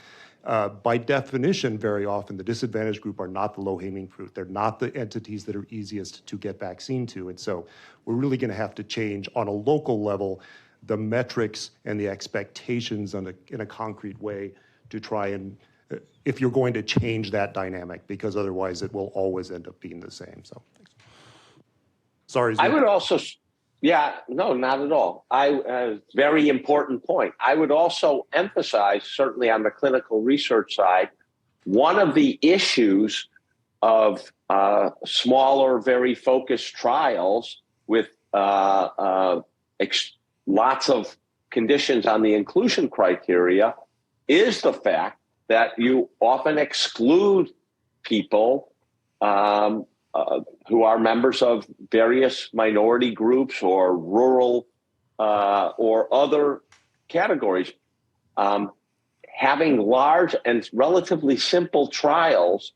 By definition, very often, the disadvantaged group are not the low-hanging fruit. They're not the entities that are easiest to get vaccine to. And so we're really going to have to change on a local level the metrics and the expectations in a concrete way to try and, if you're going to change that dynamic, because otherwise it will always end up being the same. So, sorry. I would also, yeah, no, not at all. Very important point. I would also emphasize, certainly on the clinical research side, one of the issues of smaller, very focused trials with lots of conditions on the inclusion criteria is the fact that you often exclude people who are members of various minority groups or rural or other categories. Having large and relatively simple trials,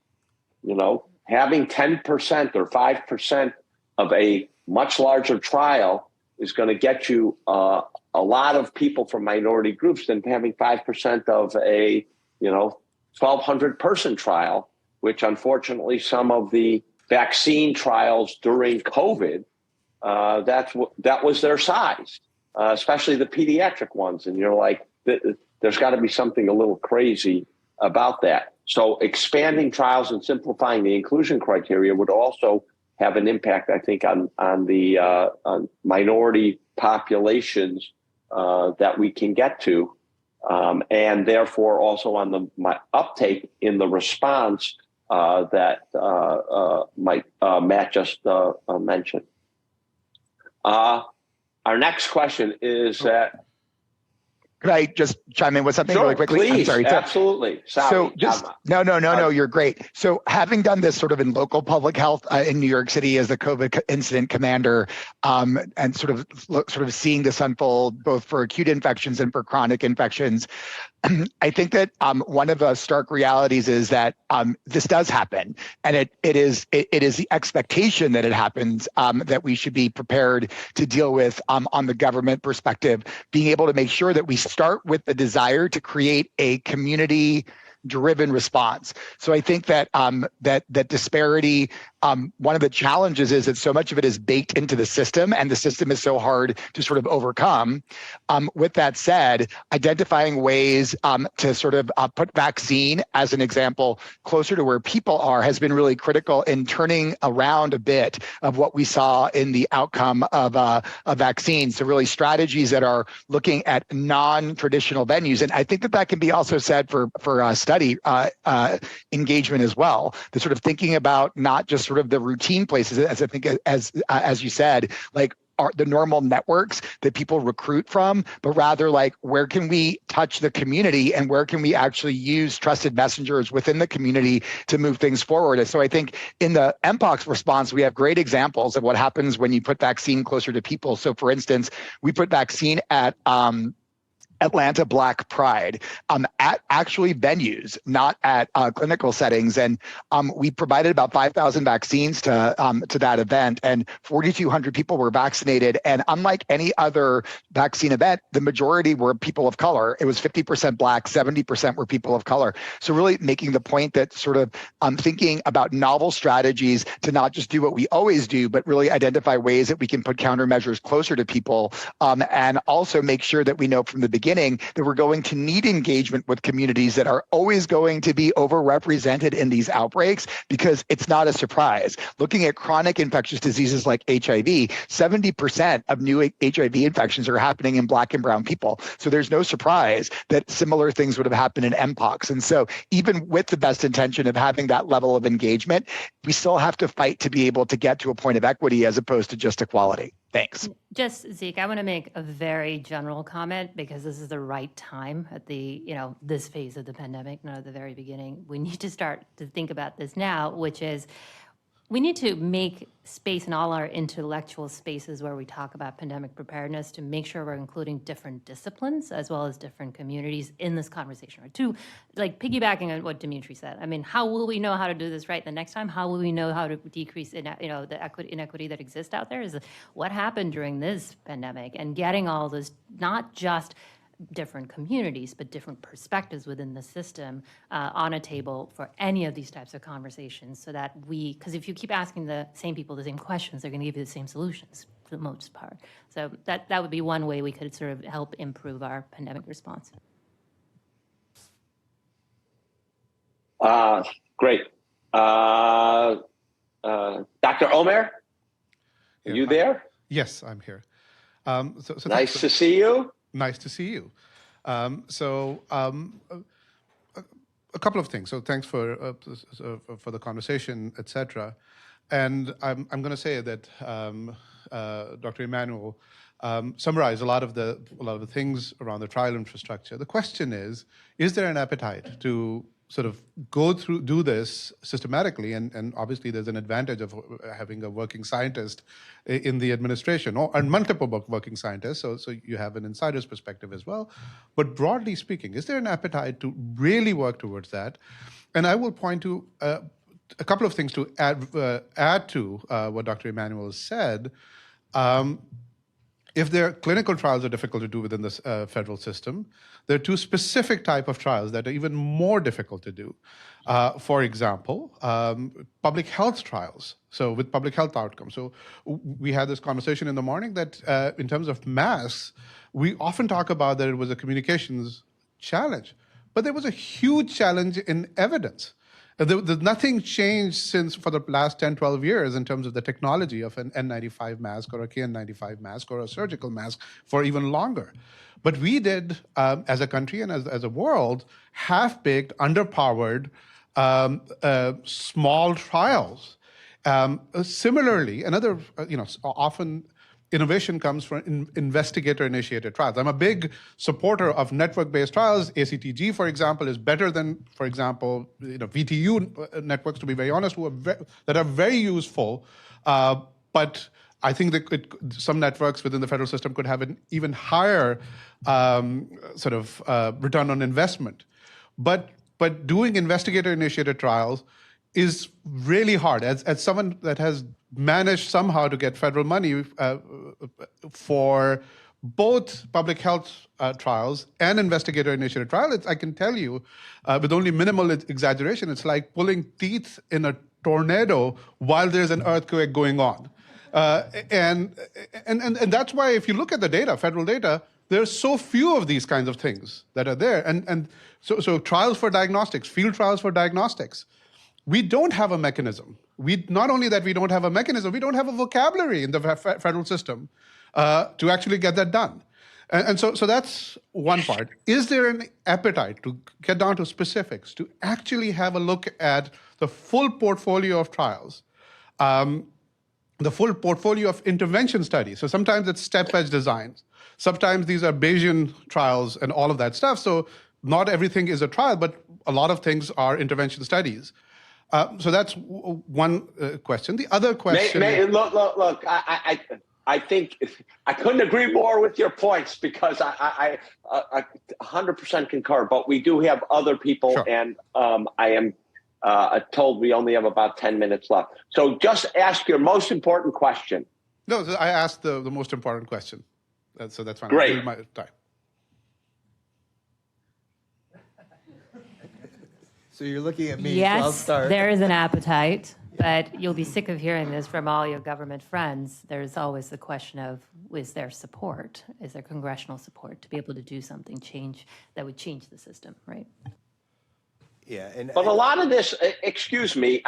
you know, having 10% or 5% of a much larger trial is going to get you a lot of people from minority groups than having 5% of a 1,200 person trial, which unfortunately some of the vaccine trials during COVID, that was their size, especially the pediatric ones. And you're like, there's got to be something a little crazy about that. So expanding trials and simplifying the inclusion criteria would also have an impact, I think, on the on minority populations that we can get to. And therefore also on the uptake in the response that Matt just mentioned. Our next question is that. Could I just chime in with something really quickly? Please, I'm sorry. absolutely. Sorry. So just no, you're great. So having done this sort of in local public health in New York City as the COVID incident commander, and sort of seeing this unfold both for acute infections and for chronic infections, I think that one of the stark realities is that this does happen, and it is the expectation that it happens, that we should be prepared to deal with on the government perspective, being able to make sure that we start with the desire to create a community-driven response. So I think that that disparity, one of the challenges is that so much of it is baked into the system, and the system is so hard to sort of overcome. With that said, identifying ways to sort of put vaccine, as an example, closer to where people are has been really critical in turning around a bit of what we saw in the outcome of vaccines. So really strategies that are looking at non-traditional venues. And I think that can be also said for study engagement as well. The sort of thinking about not just sort of the routine places, as I think, as you said, like are the normal networks that people recruit from, but rather like where can we touch the community and where can we actually use trusted messengers within the community to move things forward. And so I think in the Mpox response, we have great examples of what happens when you put vaccine closer to people. So for instance, we put vaccine at Atlanta Black Pride, at actually venues, not at clinical settings. And we provided about 5,000 vaccines to that event, and 4,200 people were vaccinated. And unlike any other vaccine event, the majority were people of color. It was 50% Black, 70% were people of color. So really making the point that sort of thinking about novel strategies to not just do what we always do, but really identify ways that we can put countermeasures closer to people, and also make sure that we know from the beginning beginning that we're going to need engagement with communities that are always going to be overrepresented in these outbreaks, because it's not a surprise. Looking at chronic infectious diseases like HIV, 70% of new HIV infections are happening in Black and brown people. So there's no surprise that similar things would have happened in Mpox. And so even with the best intention of having that level of engagement, we still have to fight to be able to get to a point of equity as opposed to just equality. Thanks. Just, Zeke, I want to make a very general comment because this is the right time at the, this phase of the pandemic, not at the very beginning. We need to start to think about this now, which is we need to make space in all our intellectual spaces where we talk about pandemic preparedness to make sure we're including different disciplines as well as different communities in this conversation. Or two, like piggybacking on what Dimitri said, I mean, how will we know how to do this right the next time? How will we know how to decrease the inequity that exists out there? Is what happened during this pandemic, and getting all this, not just different communities, but different perspectives within the system on a table for any of these types of conversations, so that because if you keep asking the same people the same questions, they're going to give you the same solutions for the most part. So that would be one way we could sort of help improve our pandemic response. Great. Dr. Omer, are you there? Yes, I'm here. So nice to see you. Nice to see you. A couple of things. So thanks for the conversation, etc. And I'm going to say that Dr. Emanuel summarized a lot of the things around the trial infrastructure. The question is there an appetite to sort of do this systematically, and obviously there's an advantage of having a working scientist in the administration, and multiple working scientists, so you have an insider's perspective as well. But broadly speaking, is there an appetite to really work towards that? And I will point to a couple of things to add to what Dr. Emanuel said. If their clinical trials are difficult to do within the federal system, there are two specific type of trials that are even more difficult to do. For example, public health trials, so with public health outcomes. So we had this conversation in the morning that in terms of masks, we often talk about that it was a communications challenge, but there was a huge challenge in evidence. There's nothing changed for the last 10, 12 years in terms of the technology of an N95 mask or a KN95 mask or a surgical mask for even longer. But we did, as a country and as a world, half-baked, underpowered, small trials. Similarly, another, often innovation comes from investigator-initiated trials. I'm a big supporter of network-based trials. ACTG, for example, is better than, for example, VTU networks, to be very honest, that are very useful. But I think that some networks within the federal system could have an even higher return on investment. But doing investigator-initiated trials is really hard. As someone that has managed somehow to get federal money for both public health trials and investigator-initiated trials, I can tell you, with only minimal exaggeration, it's like pulling teeth in a tornado while there's an earthquake going on. And that's why if you look at the data, federal data, there's so few of these kinds of things that are there. And so trials for diagnostics, field trials for diagnostics, we don't have a mechanism. Not only that we don't have a mechanism, we don't have a vocabulary in the federal system to actually get that done. And so that's one part. Is there an appetite to get down to specifics, to actually have a look at the full portfolio of trials, the full portfolio of intervention studies? So sometimes it's step-edge designs. Sometimes these are Bayesian trials and all of that stuff. So not everything is a trial, but a lot of things are intervention studies. So that's one question. The other question... Look, I think I couldn't agree more with your points, because I 100% concur, but we do have other people, sure. And I am told we only have about 10 minutes left. So just ask your most important question. No, I asked the most important question. So that's fine. Great. I'll do my time. So you're looking at me, yes, so I'll start. There is an appetite, but you'll be sick of hearing this from all your government friends. There's always the question of is their support, is their congressional support to be able to do something that would change the system, right? Yeah, and But a lot of this, excuse me,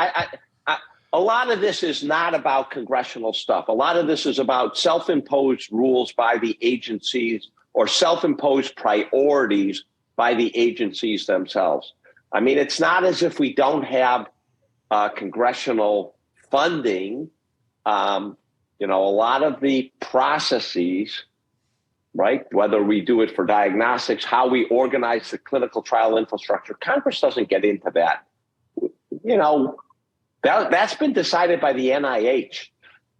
a lot of this is not about congressional stuff. A lot of this is about self-imposed rules by the agencies or self-imposed priorities by the agencies themselves. I mean, it's not as if we don't have congressional funding. You know, a lot of the processes, right, whether we do it for diagnostics, how we organize the clinical trial infrastructure, Congress doesn't get into that. You know, that's been decided by the NIH.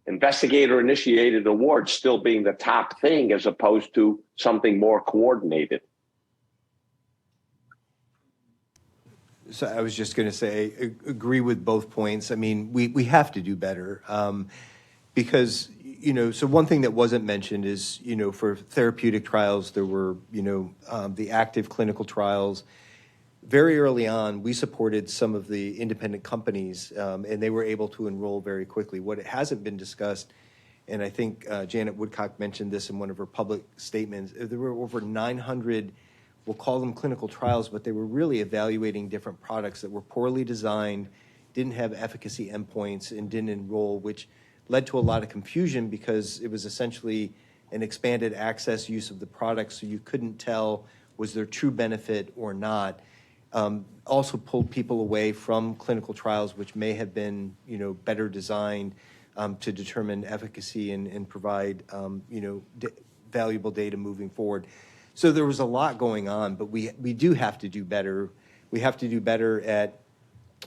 Investigator-initiated awards still being the top thing as opposed to something more coordinated. So I was just going to say, agree with both points. I mean, we have to do better because, you know, so one thing that wasn't mentioned is, you know, for therapeutic trials, there were, you know, the active clinical trials. Very early on, we supported some of the independent companies, and they were able to enroll very quickly. What hasn't been discussed, and I think Janet Woodcock mentioned this in one of her public statements, there were over 900, we'll call them clinical trials, but they were really evaluating different products that were poorly designed, didn't have efficacy endpoints, and didn't enroll, which led to a lot of confusion because it was essentially an expanded access use of the product, so you couldn't tell was there true benefit or not. Also pulled people away from clinical trials, which may have been, you know, better designed to determine efficacy and provide, you know, valuable data moving forward. So there was a lot going on, but we do have to do better. We have to do better at,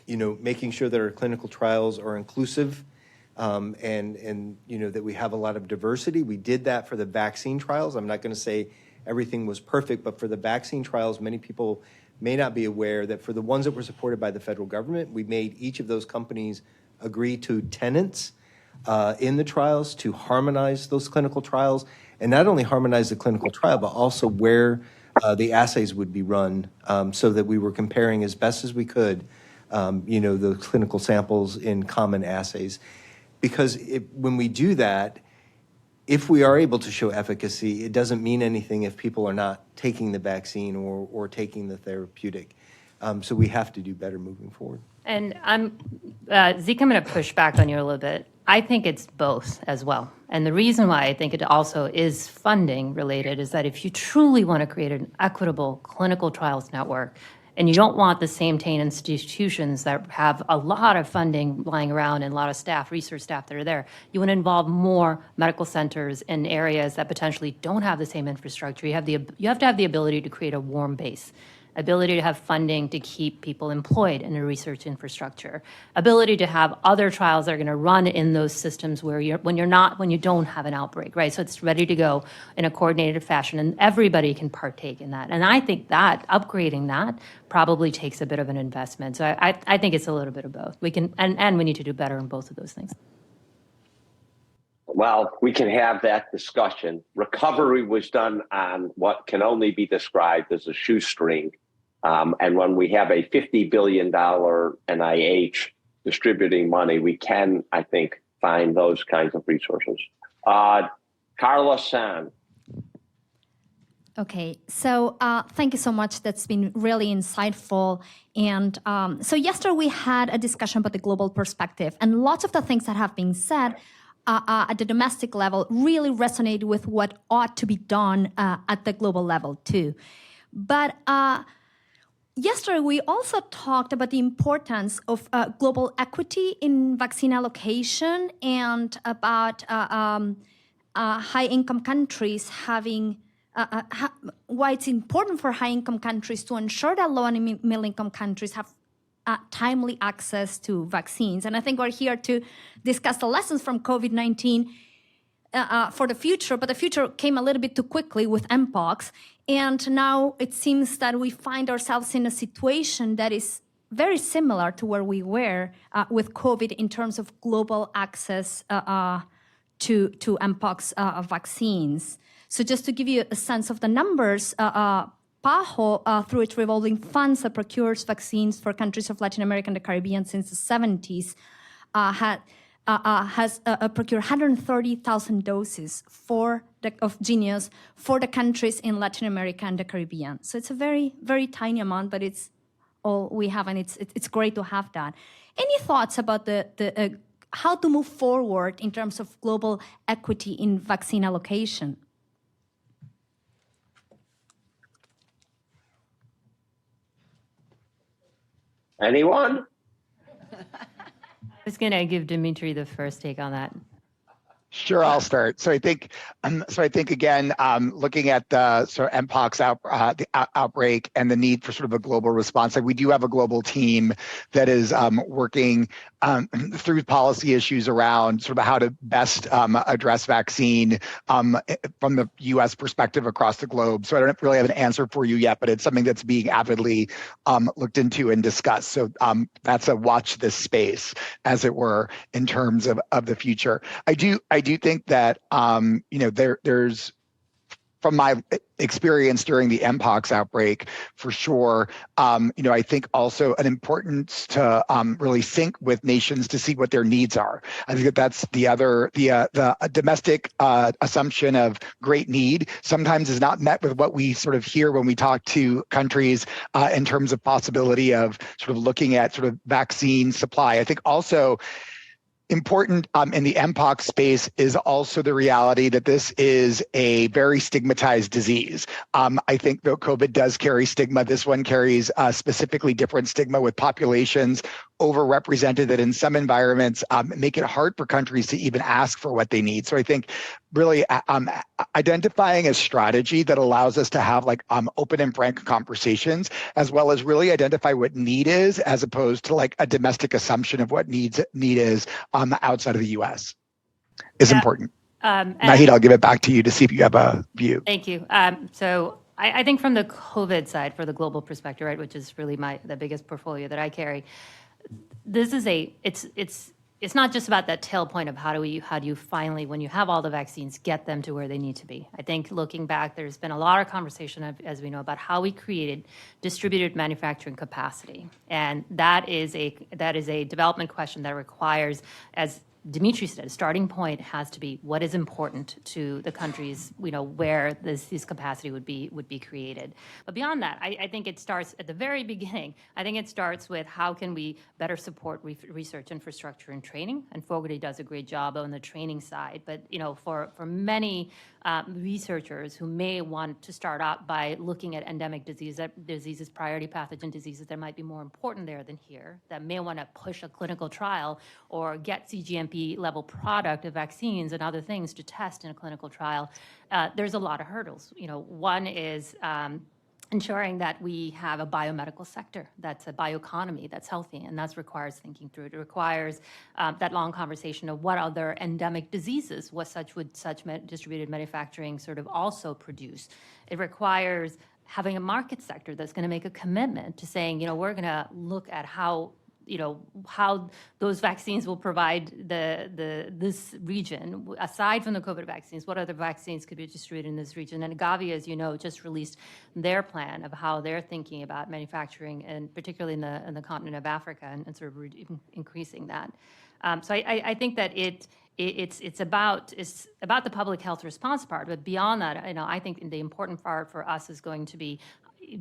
you know, making sure that our clinical trials are inclusive and you know, that we have a lot of diversity. We did that for the vaccine trials. I'm not going to say everything was perfect, but for the vaccine trials, many people may not be aware that for the ones that were supported by the federal government, we made each of those companies agree to tenets in the trials to harmonize those clinical trials, and not only harmonize the clinical trial, but also where the assays would be run so that we were comparing as best as we could, you know, the clinical samples in common assays. Because when we do that, if we are able to show efficacy, it doesn't mean anything if people are not taking the vaccine or taking the therapeutic. So we have to do better moving forward. And Zeke, I'm going to push back on you a little bit. I think it's both as well. And the reason why I think it also is funding related is that if you truly want to create an equitable clinical trials network, and you don't want the same institutions that have a lot of funding lying around and a lot of staff, research staff that are there. You want to involve more medical centers in areas that potentially don't have the same infrastructure. You have to have the ability to create a warm base, ability to have funding to keep people employed in a research infrastructure, ability to have other trials that are going to run in those systems where when you don't have an outbreak, right? So it's ready to go in a coordinated fashion, and everybody can partake in that. And I think that upgrading that probably takes a bit of an investment. So I think it's a little bit of both. We can, and we need to do better in both of those things. Well, we can have that discussion. Recovery was done on what can only be described as a shoestring. And when we have a $50 billion NIH distributing money, we can, I think, find those kinds of resources. Carla San. Okay, so thank you so much. That's been really insightful. And so yesterday we had a discussion about the global perspective, and lots of the things that have been said at the domestic level really resonate with what ought to be done at the global level too. But yesterday we also talked about the importance of global equity in vaccine allocation and about high-income countries having why it's important for high-income countries to ensure that low and middle-income countries have timely access to vaccines. And I think we're here to discuss the lessons from COVID-19 for the future, but the future came a little bit too quickly with Mpox. And now it seems that we find ourselves in a situation that is very similar to where we were with COVID in terms of global access to Mpox vaccines. So just to give you a sense of the numbers, PAHO, through its revolving funds that procures vaccines for countries of Latin America and the Caribbean since the 70s, had has procured 130,000 doses of Genius for the countries in Latin America and the Caribbean. So it's a very, very tiny amount, but it's all we have, and it's great to have that. Any thoughts about the how to move forward in terms of global equity in vaccine allocation? Anyone? I was going to give Dimitri the first take on that. Sure, I'll start. So I think again, looking at the sort of Mpox outbreak and the need for sort of a global response, like we do have a global team that is working through policy issues around sort of how to best address vaccine from the U.S. perspective across the globe. So I don't really have an answer for you yet, but it's something that's being avidly looked into and discussed. So that's a watch this space, as it were, in terms of the future. I do think that there's, from my experience during the Mpox outbreak, for sure, I think also an importance to really sync with nations to see what their needs are. I think that's the domestic assumption of great need sometimes is not met with what we sort of hear when we talk to countries in terms of possibility of sort of looking at sort of vaccine supply. I think also important in the Mpox space is also the reality that this is a very stigmatized disease. I think though COVID does carry stigma, this one carries specifically different stigma with populations overrepresented that in some environments make it hard for countries to even ask for what they need. So I think really identifying a strategy that allows us to have like open and frank conversations, as well as really identify what need is, as opposed to like a domestic assumption of what need is outside of the U.S. is important. Nahid, I'll give it back to you to see if you have a view. Thank you. So I think from the COVID side, for the global perspective, right, which is really the biggest portfolio that I carry, this is it's not just about that tail point of how do you finally, when you have all the vaccines, get them to where they need to be. I think looking back, there's been a lot of conversation, as we know, about how we created distributed manufacturing capacity, and that is a development question that requires, as Dimitri said, a starting point has to be what is important to the countries, where this capacity would be created. But beyond that, I think it starts at the very beginning. I think it starts with how can we better support research infrastructure and training, and Fogarty does a great job on the training side. But for many researchers who may want to start out by looking at endemic diseases, priority pathogen diseases that might be more important there than here, that may want to push a clinical trial or get CGMP level product of vaccines and other things to test in a clinical trial, there's a lot of hurdles. One is ensuring that we have a biomedical sector that's a bioeconomy that's healthy, and that requires thinking through it. It requires that long conversation of what other endemic diseases would such distributed manufacturing sort of also produce. It requires having a market sector that's going to make a commitment to saying, we're going to look at how those vaccines will provide this region. Aside from the COVID vaccines, what other vaccines could be distributed in this region? And Gavi, as you know, just released their plan of how they're thinking about manufacturing, and particularly in the continent of Africa, and sort of increasing that. So I think that it's about the public health response part, but beyond that, I think the important part for us is going to be,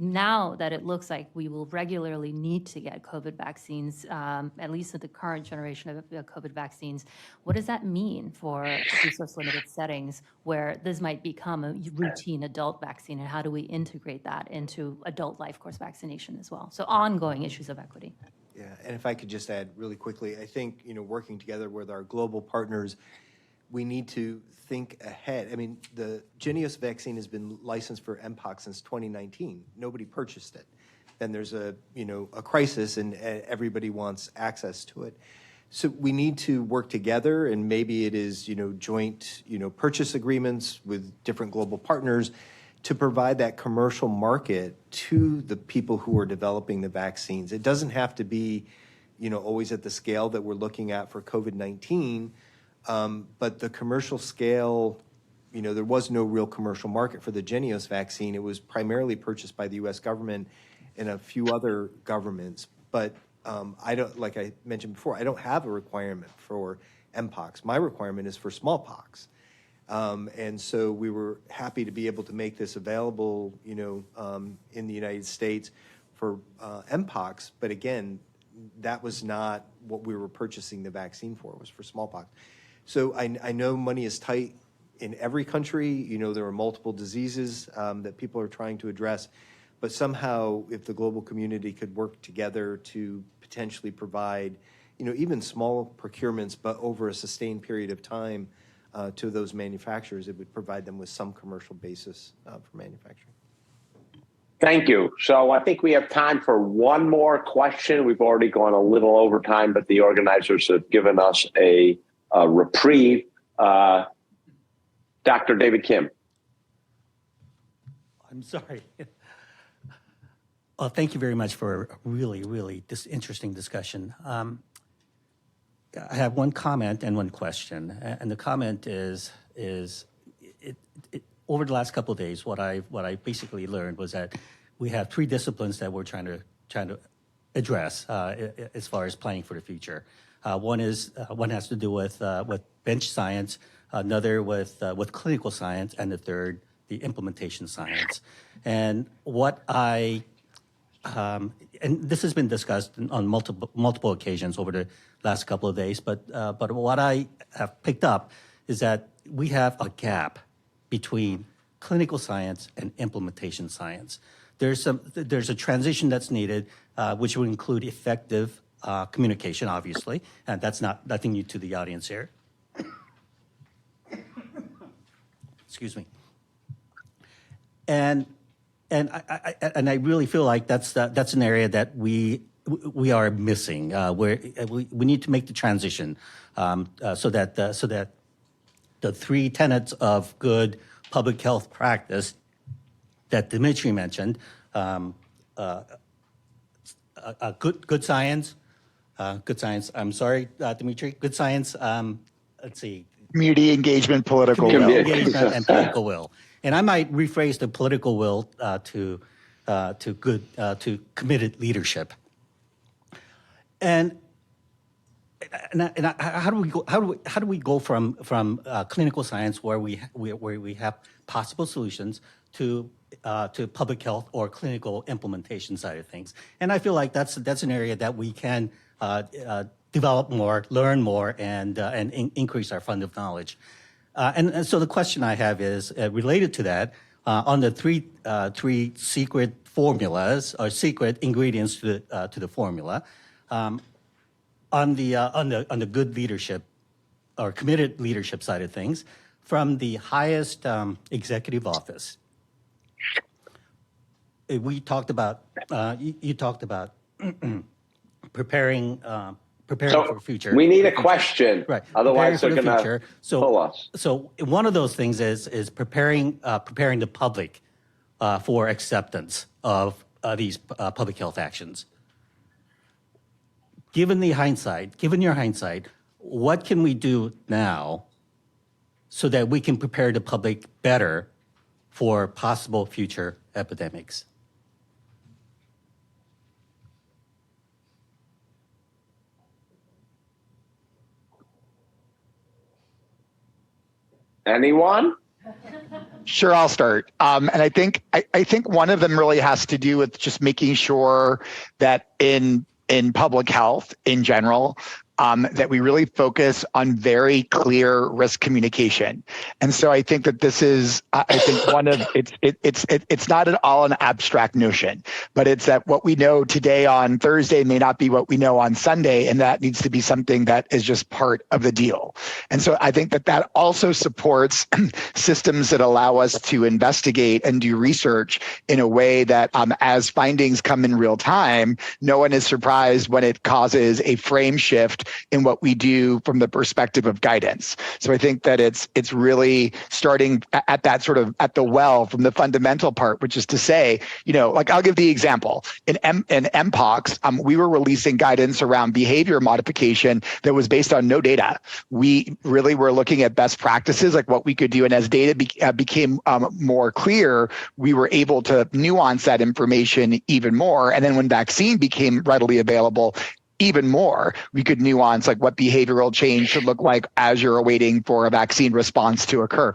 now that it looks like we will regularly need to get COVID vaccines, at least at the current generation of COVID vaccines, what does that mean for resource-limited settings where this might become a routine adult vaccine, and how do we integrate that into adult life course vaccination as well? So ongoing issues of equity. Yeah, and if I could just add really quickly, I think, working together with our global partners, we need to think ahead. I mean, the Jynneos vaccine has been licensed for Mpox since 2019. Nobody purchased it. Then there's a crisis, and everybody wants access to it. So we need to work together, and maybe it is, joint, purchase agreements with different global partners to provide that commercial market to the people who are developing the vaccines. It doesn't have to be, always at the scale that we're looking at for COVID-19. But the commercial scale, there was no real commercial market for the Jynneos vaccine. It was primarily purchased by the U.S. government and a few other governments. But I don't, like I mentioned before, I don't have a requirement for Mpox. My requirement is for smallpox. And so we were happy to be able to make this available, in the United States for Mpox. But again, that was not what we were purchasing the vaccine for. It was for smallpox. So I know money is tight in every country. There are multiple diseases that people are trying to address. But somehow, if the global community could work together to potentially provide, even small procurements, but over a sustained period of time to those manufacturers, it would provide them with some commercial basis for manufacturing. Thank you. So I think we have time for one more question. We've already gone a little over time, but the organizers have given us a reprieve. Dr. David Kim. I'm sorry. Well, thank you very much for a really this interesting discussion. I have one comment and one question, and the comment is over the last couple of days, what I basically learned was that we have three disciplines that we're trying to address as far as planning for the future. One has to do with bench science, another with clinical science, and the third, the implementation science. And and this has been discussed on multiple occasions over the last couple of days, but what I have picked up is that we have a gap between clinical science and implementation science. There's a transition that's needed, which would include effective communication, obviously, and that's nothing new to the audience here. Excuse me. And I really feel like that's an area that we are missing, where we need to make the transition so that the three tenets of good public health practice that Dimitri mentioned, good science. I'm sorry, Dimitri. Good science. Let's see. Community engagement, political will. Engagement and political will. And I might rephrase the political will to committed leadership. And how do we go from clinical science where we have possible solutions to public health or clinical implementation side of things? And I feel like that's an area that we can develop more, learn more, and increase our fund of knowledge. And so the question I have is related to that. On the three secret formulas or secret ingredients to the formula, on the good leadership or committed leadership side of things, from the highest executive office, we talked about you talked about preparing for the future. We need a question, right? Otherwise, they're going to pull us. So one of those things is preparing the public for acceptance of these public health actions. Given your hindsight, what can we do now so that we can prepare the public better for possible future epidemics? Anyone? Sure, I'll start. And I think one of them really has to do with just making sure that in public health in general, that we really focus on very clear risk communication. And so I think that this is, it's not at all an abstract notion, but it's that what we know today on Thursday may not be what we know on Sunday, and that needs to be something that is just part of the deal. And so I think that also supports systems that allow us to investigate and do research in a way that as findings come in real time, no one is surprised when it causes a frame shift in what we do from the perspective of guidance. So I think that it's really starting at that sort of at the well from the fundamental part, which is to say, like I'll give the example. In Mpox, we were releasing guidance around behavior modification that was based on no data. We really were looking at best practices, like what we could do. And as data became more clear, we were able to nuance that information even more. And then when vaccine became readily available, even more, we could nuance like what behavioral change should look like as you're awaiting for a vaccine response to occur.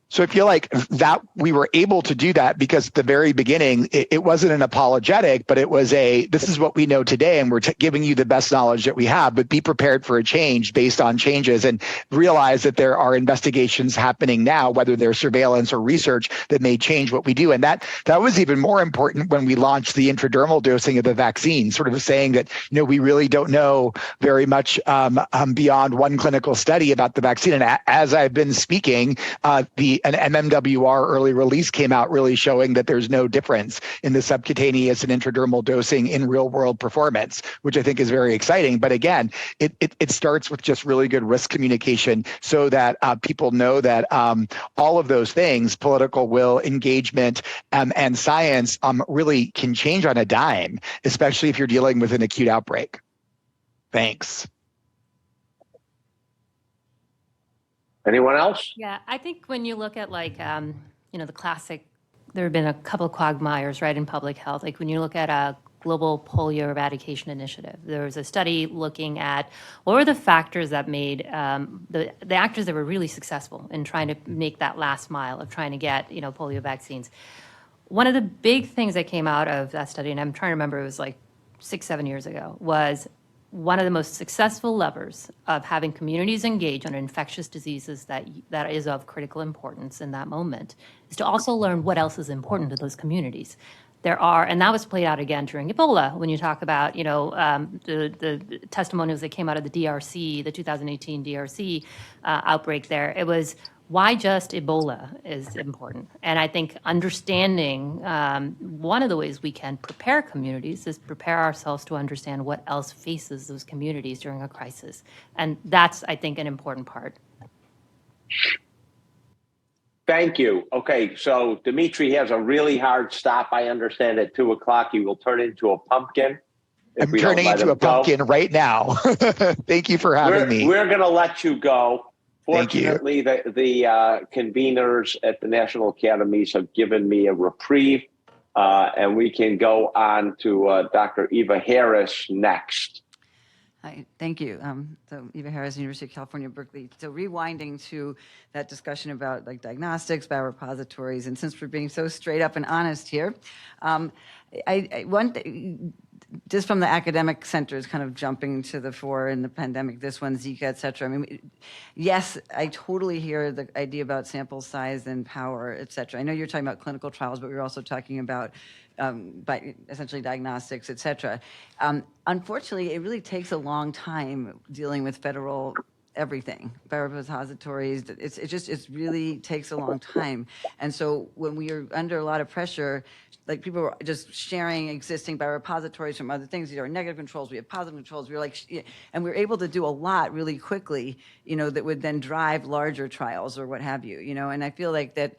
So I feel like that we were able to do that because at the very beginning, it wasn't an apologetic, but it was this is what we know today, and we're giving you the best knowledge that we have, but be prepared for a change based on changes and realize that there are investigations happening now, whether they're surveillance or research, that may change what we do. And that was even more important when we launched the intradermal dosing of the vaccine, sort of saying that, we really don't know very much beyond one clinical study about the vaccine. And as I've been speaking, an MMWR early release came out really showing that there's no difference in the subcutaneous and intradermal dosing in real world performance, which I think is very exciting. But again, it starts with just really good risk communication so that people know that all of those things, political will, engagement, and science really can change on a dime, especially if you're dealing with an acute outbreak. Thanks. Anyone else? Yeah, I think when you look at the classic, there have been a couple of quagmires, right, in public health. Like when you look at a global polio eradication initiative, there was a study looking at what were the factors that made the actors that were really successful in trying to make that last mile of trying to get, polio vaccines. One of the big things that came out of that study, and I'm trying to remember, it was like 6-7 years ago, was one of the most successful levers of having communities engage on infectious diseases that is of critical importance in that moment is to also learn what else is important to those communities. And that was played out again during Ebola, when you talk about, the testimonials that came out of the DRC, the 2018 DRC outbreak there. It was, why just Ebola is important. And I think understanding one of the ways we can prepare communities is prepare ourselves to understand what else faces those communities during a crisis. And that's, I think, an important part. Thank you. Okay, so Dimitri has a really hard stop, I understand, at 2:00. He will turn into a pumpkin. I'm turning into a pumpkin right now. Thank you for having me. We're going to let you go. Thank you. Fortunately, the conveners at the National Academies have given me a reprieve, and we can go on to Dr. Eva Harris next. Hi, thank you. So Eva Harris, University of California, Berkeley. So rewinding to that discussion about diagnostics, biorepositories, and since we're being so straight up and honest here, just from the academic centers kind of jumping to the fore in the pandemic, this one, Zika, et cetera. I mean, yes, I totally hear the idea about sample size and power, et cetera. I know you're talking about clinical trials, but we're also talking about essentially diagnostics, et cetera. Unfortunately, it really takes a long time dealing with federal everything, biorepositories. It really takes a long time. And so when we are under a lot of pressure, like people are just sharing existing biorepositories from other things. These are negative controls. We have positive controls. We're and we're able to do a lot really quickly, that would then drive larger trials or what have you, And I feel like that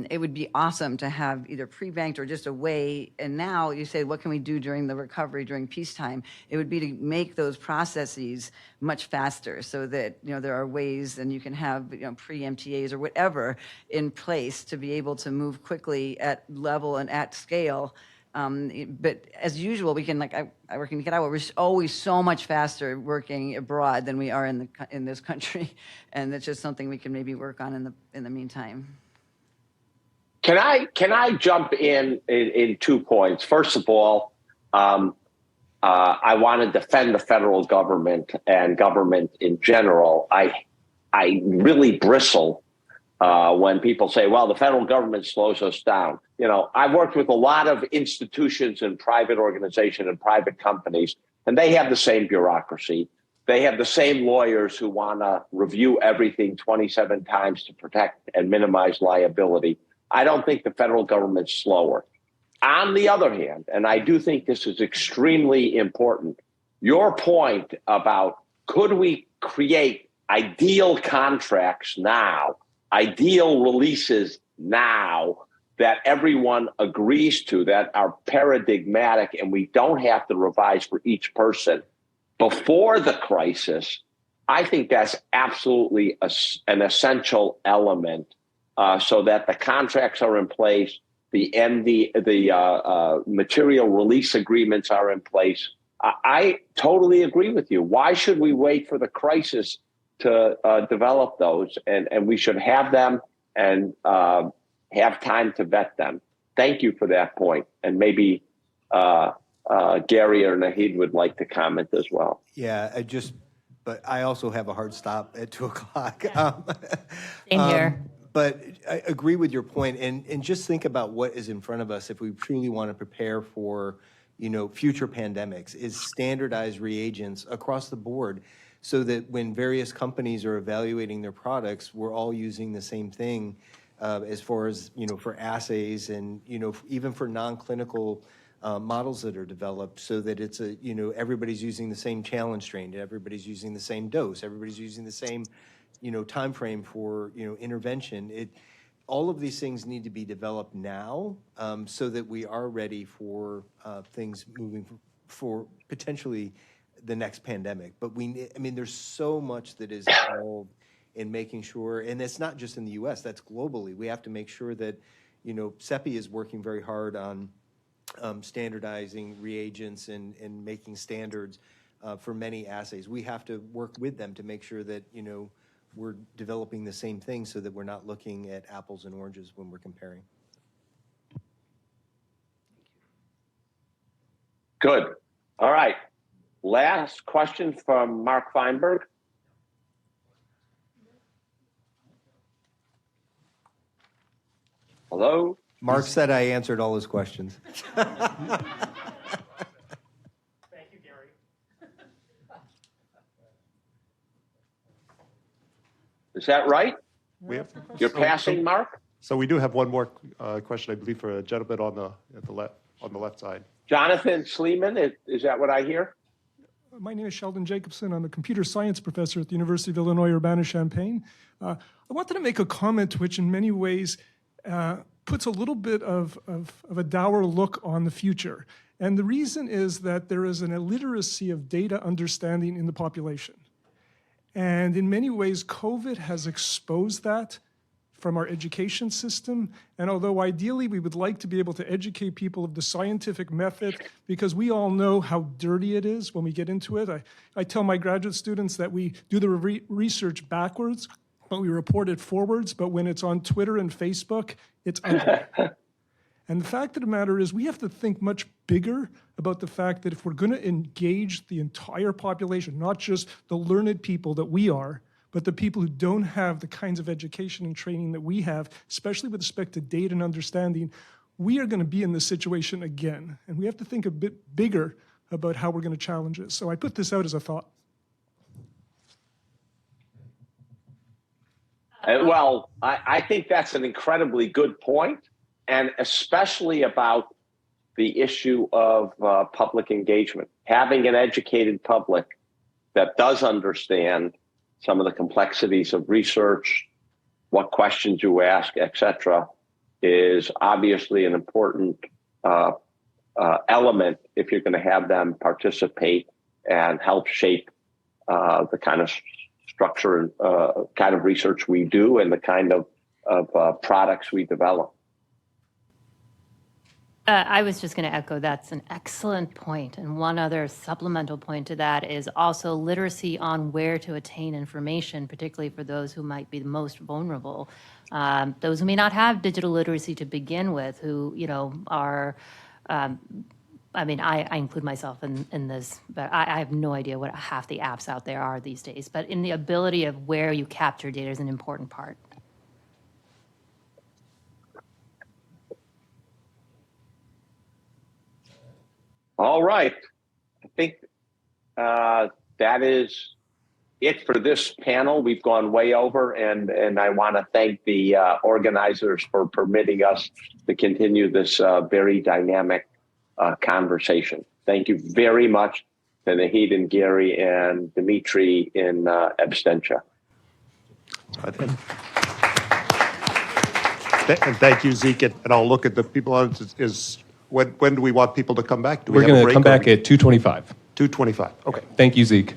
it would be awesome to have either pre-banked or just a way. And now you say, what can we do during the recovery, during peacetime? It would be to make those processes much faster so that, there are ways and you can have, pre-MTAs or whatever in place to be able to move quickly at level and at scale. But as usual, we can I work in Nicaragua. We're always so much faster working abroad than we are in this country, and that's just something we can maybe work on in the meantime. Can I jump in 2 points? First of all, I want to defend the federal government and government in general. I really bristle when people say, well, the federal government slows us down. I've worked with a lot of institutions and private organizations and private companies, and they have the same bureaucracy. They have the same lawyers who want to review everything 27 times to protect and minimize liability. I don't think the federal government's slower. On the other hand, and I do think this is extremely important, your point about could we create ideal contracts now, ideal releases now that everyone agrees to, that are paradigmatic and we don't have to revise for each person before the crisis, I think that's absolutely an essential element so that the contracts are in place, the material release agreements are in place, I totally agree with you. Why should we wait for the crisis to develop those? And we should have them and have time to vet them. Thank you for that point. And maybe Gary or Naheed would like to comment as well. Yeah, but I also have a hard stop at 2:00. Same here. But I agree with your point, and just think about what is in front of us if we truly want to prepare for, future pandemics, is standardized reagents across the board so that when various companies are evaluating their products, we're all using the same thing as far as, for assays and, even for non-clinical models that are developed so that it's everybody's using the same challenge strain, everybody's using the same dose, everybody's using the same time frame for intervention. All of these things need to be developed now so that we are ready for things moving for potentially the next pandemic. But there's so much that is involved in making sure, and it's not just in the U.S., that's globally. We have to make sure that CEPI is working very hard on standardizing reagents and making standards for many assays. We have to work with them to make sure that we're developing the same thing so that we're not looking at apples and oranges when we're comparing. Good. All right. Last question from Mark Feinberg. Hello? Mark said I answered all his questions. Thank you, Gary. Is that right? You're So- passing, Mark? So we do have one more question, I believe, for a gentleman on the left side. Jonathan Sleeman, is that what I hear? My name is Sheldon Jacobson. I'm a computer science professor at the University of Illinois Urbana-Champaign. I wanted to make a comment which in many ways puts a little bit of a dour look on the future. And the reason is that there is an illiteracy of data understanding in the population. And in many ways, COVID has exposed that from our education system. And although ideally we would like to be able to educate people of the scientific method, because we all know how dirty it is when we get into it. I tell my graduate students that we do the research backwards, but we report it forwards. But when it's on Twitter and Facebook, it's ugly. And the fact of the matter is we have to think much bigger about the fact that if we're going to engage the entire population, not just the learned people that we are, but the people who don't have the kinds of education and training that we have, especially with respect to data and understanding, we are going to be in this situation again. And we have to think a bit bigger about how we're going to challenge it. So I put this out as a thought. Well, I think that's an incredibly good point, and especially about the issue of public engagement. Having an educated public that does understand some of the complexities of research, what questions you ask, et cetera, is obviously an important element if you're going to have them participate and help shape the kind of structure and kind of research we do and the kind of products we develop. I was just going to echo that's an excellent point. And one other supplemental point to that is also literacy on where to attain information, particularly for those who might be the most vulnerable. Those who may not have digital literacy to begin with, who, are, I include myself in this, but I have no idea what half the apps out there are these days. But in the ability of where you capture data is an important part. All right. I think that is it for this panel. We've gone way over, and I want to thank the organizers for permitting us to continue this very dynamic conversation. Thank you very much to Naheed and Gary and Dimitri in absentia. And thank you, Zeke. And I'll look at the people. When do we want people to come back? Do we We're have a going to break come or- back at 2:25. 2:25. Okay. Thank you, Zeke.